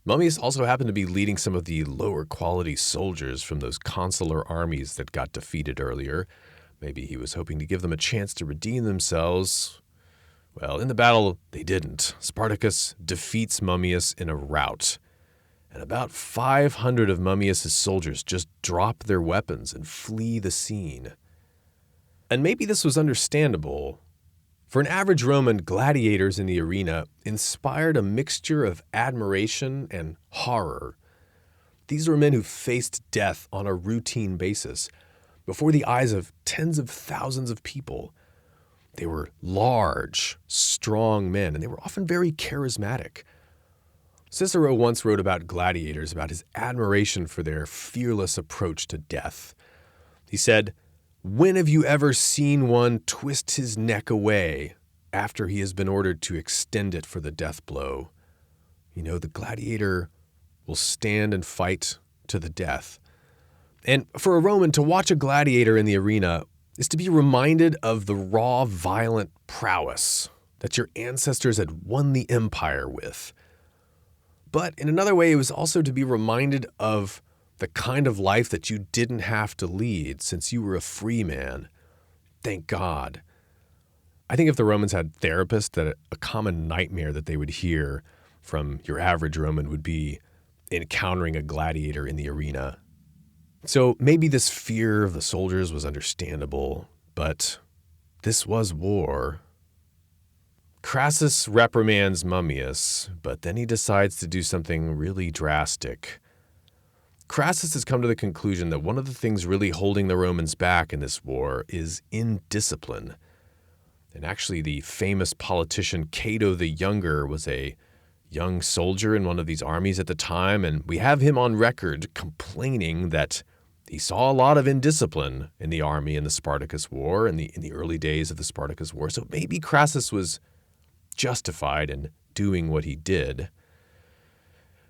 Mummius also happened to be leading some of the lower quality soldiers from those consular armies that got defeated earlier. Maybe he was hoping to give them a chance to redeem themselves. Well, in the battle, they didn't. Spartacus defeats Mummius in a rout. And about 500 of Mummius's soldiers just drop their weapons and flee the scene. And maybe this was understandable. For an average Roman, gladiators in the arena inspired a mixture of admiration and horror. These were men who faced death on a routine basis before the eyes of tens of thousands of people. They were large, strong men, and they were often very charismatic. Cicero once wrote about gladiators, about his admiration for their fearless approach to death. He said, "When have you ever seen one twist his neck away after he has been ordered to extend it for the death blow?" You know, the gladiator will stand and fight to the death. And for a Roman, to watch a gladiator in the arena is to be reminded of the raw, violent prowess that your ancestors had won the empire with. But in another way, it was also to be reminded of the kind of life that you didn't have to lead since you were a free man. Thank God. I think if the Romans had therapists, that a common nightmare that they would hear from your average Roman would be encountering a gladiator in the arena. So maybe this fear of the soldiers was understandable, but this was war. Crassus reprimands Mummius, but then he decides to do something really drastic. Crassus has come to the conclusion that one of the things really holding the Romans back in this war is indiscipline. And actually, the famous politician Cato the Younger was a young soldier in one of these armies at the time, and we have him on record complaining that he saw a lot of indiscipline in the army in the Spartacus War, in the early days of the Spartacus War. So maybe Crassus was justified in doing what he did.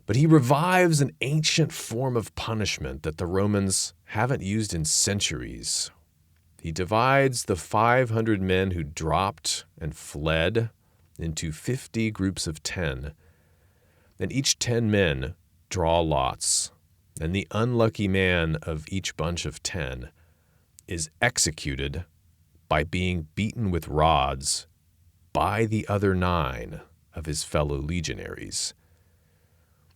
But he revives an ancient form of punishment that the Romans haven't used in centuries. He divides the 500 men who dropped and fled into 50 groups of 10. And each 10 men draw lots. And the unlucky man of each bunch of 10 is executed by being beaten with rods by the other 9 of his fellow legionaries.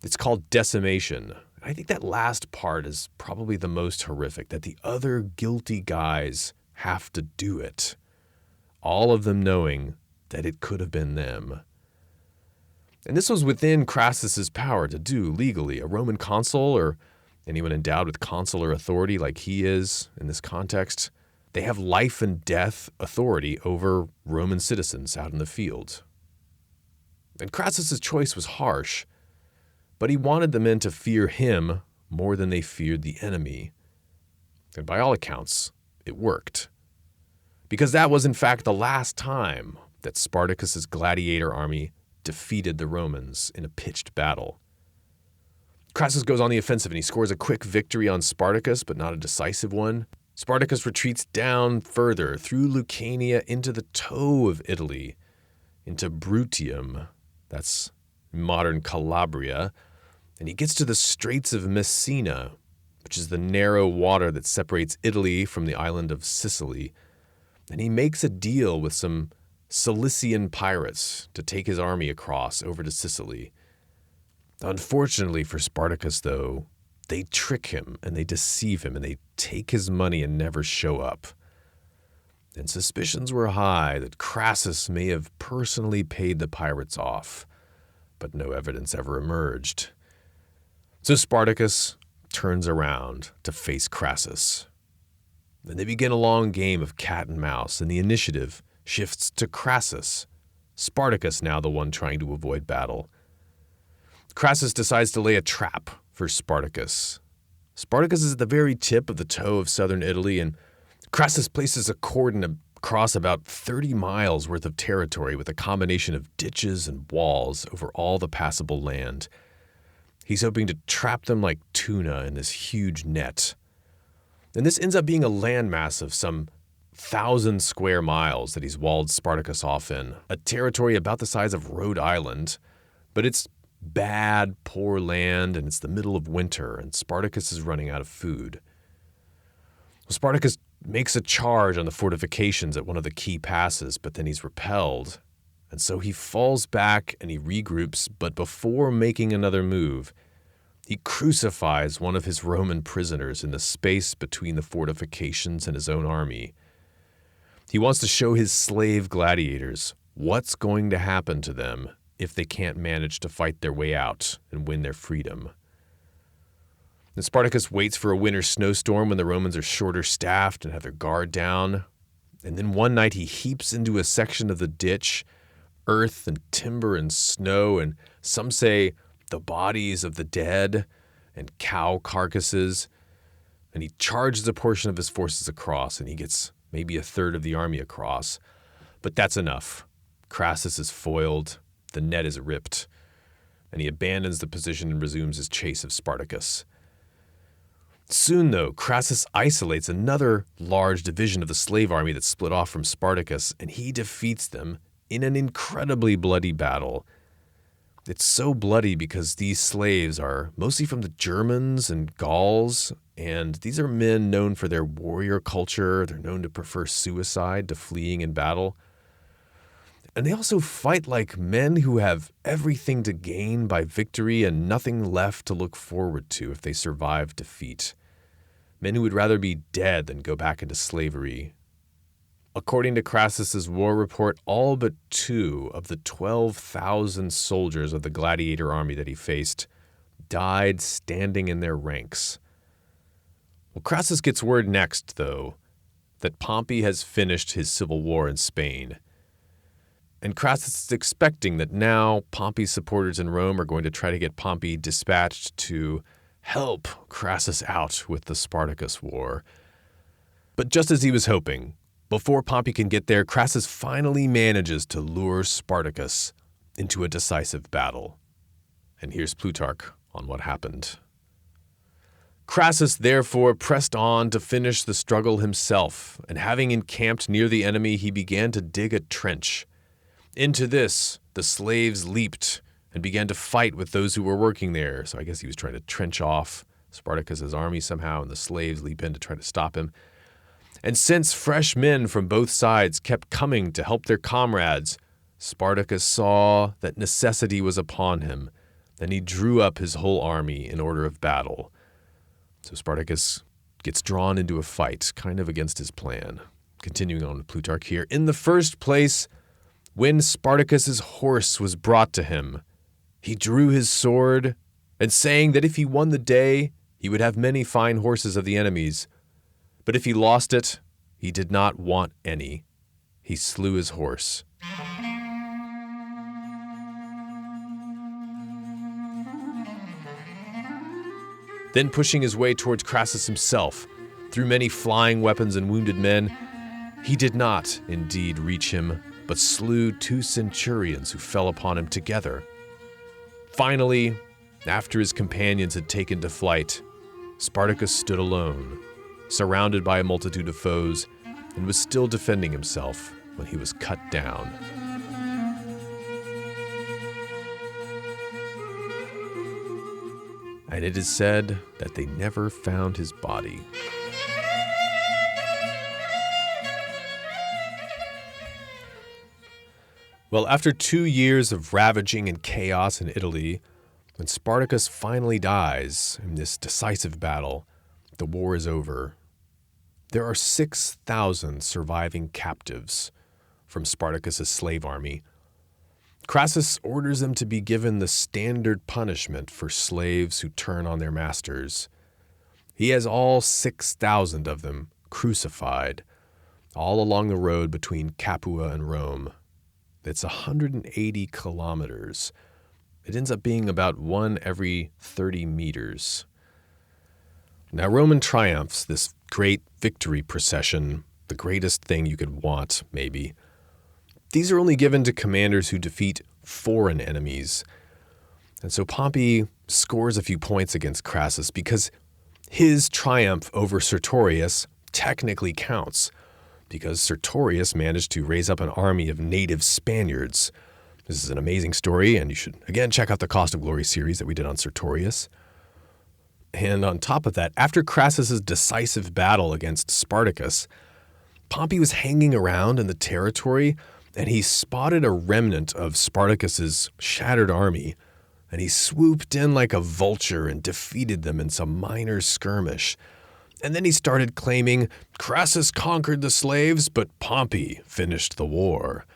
It's called decimation. I think that last part is probably the most horrific, that the other guilty guys have to do it, all of them knowing that it could have been them. And this was within Crassus's power to do legally. A Roman consul, or anyone endowed with consular authority like he is in this context, they have life and death authority over Roman citizens out in the field. And Crassus's choice was harsh, but he wanted the men to fear him more than they feared the enemy. And by all accounts, it worked. Because that was in fact the last time that Spartacus's gladiator army defeated the Romans in a pitched battle. Crassus goes on the offensive and he scores a quick victory on Spartacus, but not a decisive one. Spartacus retreats down further through Lucania into the toe of Italy, into Bruttium, that's modern Calabria, and he gets to the Straits of Messina, which is the narrow water that separates Italy from the island of Sicily, and he makes a deal with some Cilician pirates to take his army across over to Sicily. Unfortunately for Spartacus, though, they trick him and they deceive him and they take his money and never show up. And suspicions were high that Crassus may have personally paid the pirates off, but no evidence ever emerged. So Spartacus turns around to face Crassus. And they begin a long game of cat and mouse, and the initiative shifts to Crassus, Spartacus now the one trying to avoid battle. Crassus decides to lay a trap for Spartacus. Spartacus is at the very tip of the toe of southern Italy, and Crassus places a cordon across about 30 miles worth of territory with a combination of ditches and walls over all the passable land. He's hoping to trap them like tuna in this huge net. And this ends up being a landmass of some 1,000 square miles that he's walled Spartacus off in, a territory about the size of Rhode Island, but it's bad, poor land, and it's the middle of winter, and Spartacus is running out of food. Well, Spartacus makes a charge on the fortifications at one of the key passes, but then he's repelled, and so he falls back and he regroups, but before making another move, he crucifies one of his Roman prisoners in the space between the fortifications and his own army. He wants to show his slave gladiators what's going to happen to them if they can't manage to fight their way out and win their freedom. And Spartacus waits for a winter snowstorm when the Romans are shorter staffed and have their guard down. And then one night he heaps into a section of the ditch earth and timber and snow, and some say the bodies of the dead and cow carcasses. And he charges a portion of his forces across, and he gets maybe a third of the army across. But that's enough. Crassus is foiled. The net is ripped, and he abandons the position and resumes his chase of Spartacus. Soon, though, Crassus isolates another large division of the slave army that split off from Spartacus, and he defeats them in an incredibly bloody battle. It's so bloody because these slaves are mostly from the Germans and Gauls, and these are men known for their warrior culture. They're known to prefer suicide to fleeing in battle. And they also fight like men who have everything to gain by victory and nothing left to look forward to if they survive defeat. Men who would rather be dead than go back into slavery. According to Crassus's war report, all but 2 of the 12,000 soldiers of the gladiator army that he faced died standing in their ranks. Well, Crassus gets word next, though, that Pompey has finished his civil war in Spain. And Crassus is expecting that now Pompey's supporters in Rome are going to try to get Pompey dispatched to help Crassus out with the Spartacus War. But just as he was hoping, before Pompey can get there, Crassus finally manages to lure Spartacus into a decisive battle. And here's Plutarch on what happened. Crassus therefore pressed on to finish the struggle himself, and having encamped near the enemy, he began to dig a trench. Into this, the slaves leaped and began to fight with those who were working there. So I guess he was trying to trench off Spartacus's army somehow, and the slaves leap in to try to stop him. And since fresh men from both sides kept coming to help their comrades, Spartacus saw that necessity was upon him, and he drew up his whole army in order of battle. So Spartacus gets drawn into a fight, kind of against his plan. Continuing on with Plutarch here. In the first place, when Spartacus's horse was brought to him, he drew his sword, and saying that if he won the day, he would have many fine horses of the enemies. But if he lost it, he did not want any. He slew his horse. Then pushing his way towards Crassus himself, through many flying weapons and wounded men, he did not indeed reach him, but slew 2 centurions who fell upon him together. Finally, after his companions had taken to flight, Spartacus stood alone, surrounded by a multitude of foes, and was still defending himself when he was cut down. And it is said that they never found his body. Well, after 2 years of ravaging and chaos in Italy, when Spartacus finally dies in this decisive battle, the war is over. There are 6,000 surviving captives from Spartacus's slave army. Crassus orders them to be given the standard punishment for slaves who turn on their masters. He has all 6,000 of them crucified, all along the road between Capua and Rome. It's 180 kilometers. It ends up being about 1 every 30 meters. Now, Roman triumphs, this great victory procession, the greatest thing you could want, maybe. These are only given to commanders who defeat foreign enemies. And so Pompey scores a few points against Crassus because his triumph over Sertorius technically counts, because Sertorius managed to raise up an army of native Spaniards. This is an amazing story, and you should, again, check out the Cost of Glory series that we did on Sertorius. And on top of that, after Crassus's decisive battle against Spartacus, Pompey was hanging around in the territory, and he spotted a remnant of Spartacus's shattered army, and he swooped in like a vulture and defeated them in some minor skirmish. And then he started claiming Crassus conquered the slaves, but Pompey finished the war.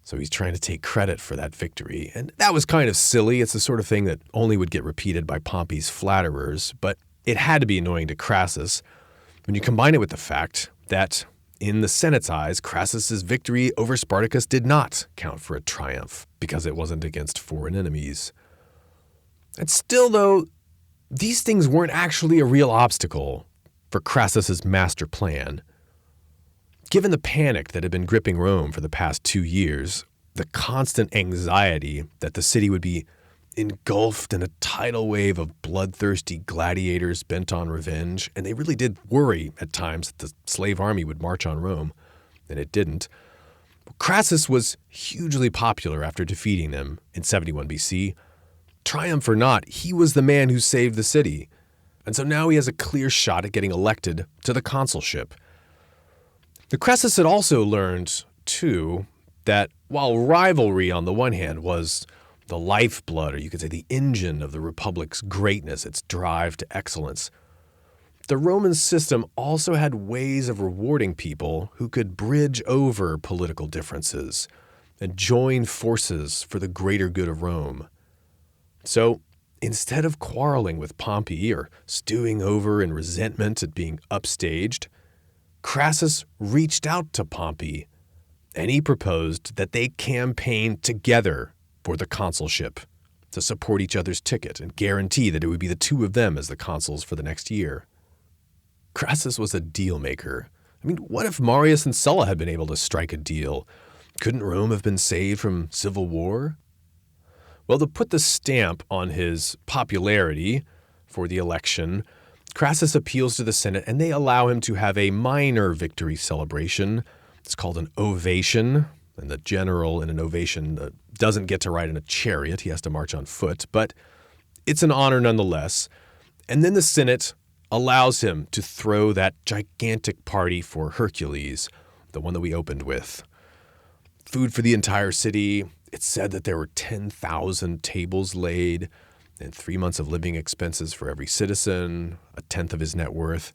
So he's trying to take credit for that victory. And that was kind of silly. It's the sort of thing that only would get repeated by Pompey's flatterers, but it had to be annoying to Crassus when you combine it with the fact that in the Senate's eyes, Crassus's victory over Spartacus did not count for a triumph because it wasn't against foreign enemies. And still, though, these things weren't actually a real obstacle for Crassus's master plan. Given the panic that had been gripping Rome for the past 2 years, the constant anxiety that the city would be engulfed in a tidal wave of bloodthirsty gladiators bent on revenge, and they really did worry at times that the slave army would march on Rome, and it didn't. Crassus was hugely popular after defeating them in 71 BC. Triumph or not, he was the man who saved the city, and so now he has a clear shot at getting elected to the consulship. The Crassus had also learned, too, that while rivalry on the one hand was the lifeblood, or you could say the engine of the Republic's greatness, its drive to excellence, the Roman system also had ways of rewarding people who could bridge over political differences and join forces for the greater good of Rome. So, instead of quarreling with Pompey or stewing over in resentment at being upstaged, Crassus reached out to Pompey, and he proposed that they campaign together for the consulship to support each other's ticket and guarantee that it would be the two of them as the consuls for the next year. Crassus was a deal maker. I mean, what if Marius and Sulla had been able to strike a deal? Couldn't Rome have been saved from civil war? Well, to put the stamp on his popularity for the election, Crassus appeals to the Senate and they allow him to have a minor victory celebration. It's called an ovation, and the general in an ovation doesn't get to ride in a chariot. He has to march on foot, but it's an honor nonetheless. And then the Senate allows him to throw that gigantic party for Hercules, the one that we opened with. Food for the entire city. It's said that there were 10,000 tables laid and 3 months of living expenses for every citizen, a tenth of his net worth.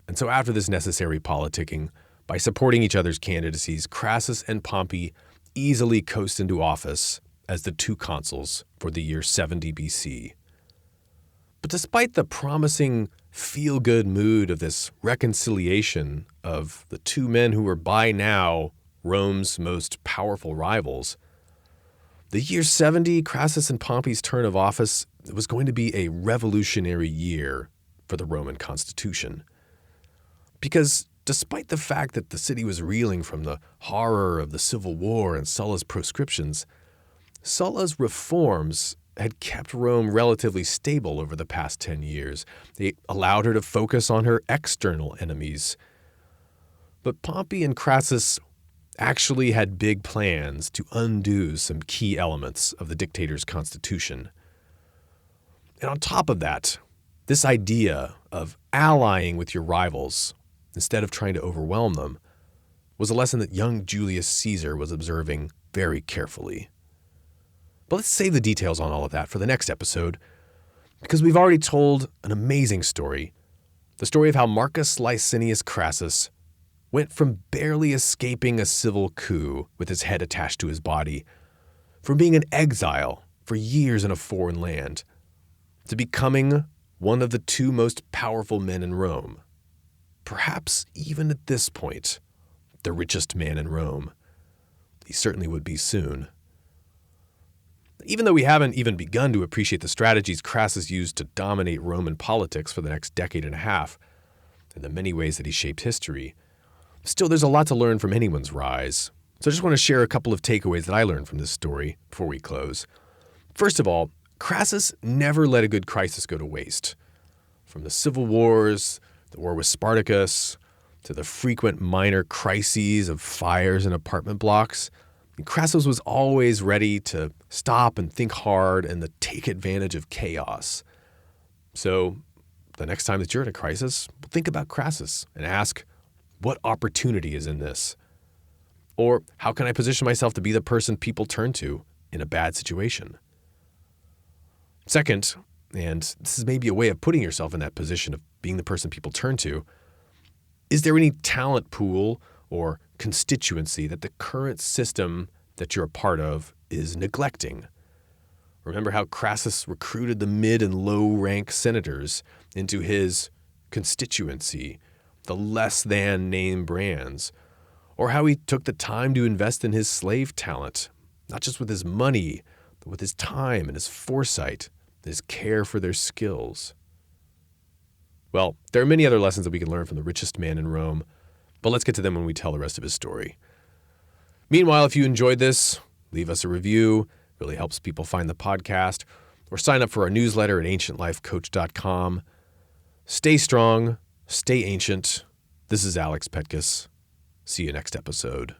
And so after this necessary politicking, by supporting each other's candidacies, Crassus and Pompey easily coast into office as the two consuls for the year 70 BC. But despite the promising feel-good mood of this reconciliation of the two men who were by now Rome's most powerful rivals, the year 70, Crassus and Pompey's turn of office, was going to be a revolutionary year for the Roman constitution. Because despite the fact that the city was reeling from the horror of the civil war and Sulla's proscriptions, Sulla's reforms had kept Rome relatively stable over the past 10 years. They allowed her to focus on her external enemies. But Pompey and Crassus actually had big plans to undo some key elements of the dictator's constitution. And on top of that, this idea of allying with your rivals instead of trying to overwhelm them was a lesson that young Julius Caesar was observing very carefully. But let's save the details on all of that for the next episode, because we've already told an amazing story, the story of how Marcus Licinius Crassus went from barely escaping a civil coup with his head attached to his body, from being an exile for years in a foreign land, to becoming one of the two most powerful men in Rome. Perhaps even at this point, the richest man in Rome. He certainly would be soon. Even though we haven't even begun to appreciate the strategies Crassus used to dominate Roman politics for the next decade and a half, and the many ways that he shaped history, still there's a lot to learn from anyone's rise. So I just want to share a couple of takeaways that I learned from this story before we close. First of all, Crassus never let a good crisis go to waste. From the civil wars, the war with Spartacus, to the frequent minor crises of fires in apartment blocks, Crassus was always ready to stop and think hard and to take advantage of chaos. So the next time that you're in a crisis, think about Crassus and ask, what opportunity is in this? Or how can I position myself to be the person people turn to in a bad situation? Second, and this is maybe a way of putting yourself in that position of being the person people turn to, is there any talent pool or constituency that the current system that you're a part of is neglecting? Remember how Crassus recruited the mid and low-rank senators into his constituency, the less-than name brands, or how he took the time to invest in his slave talent, not just with his money, but with his time and his foresight, his care for their skills. Well, there are many other lessons that we can learn from the richest man in Rome, but let's get to them when we tell the rest of his story. Meanwhile, if you enjoyed this, leave us a review. It really helps people find the podcast. Or sign up for our newsletter at ancientlifecoach.com. Stay strong, stay ancient. This is Alex Petkus. See you next episode.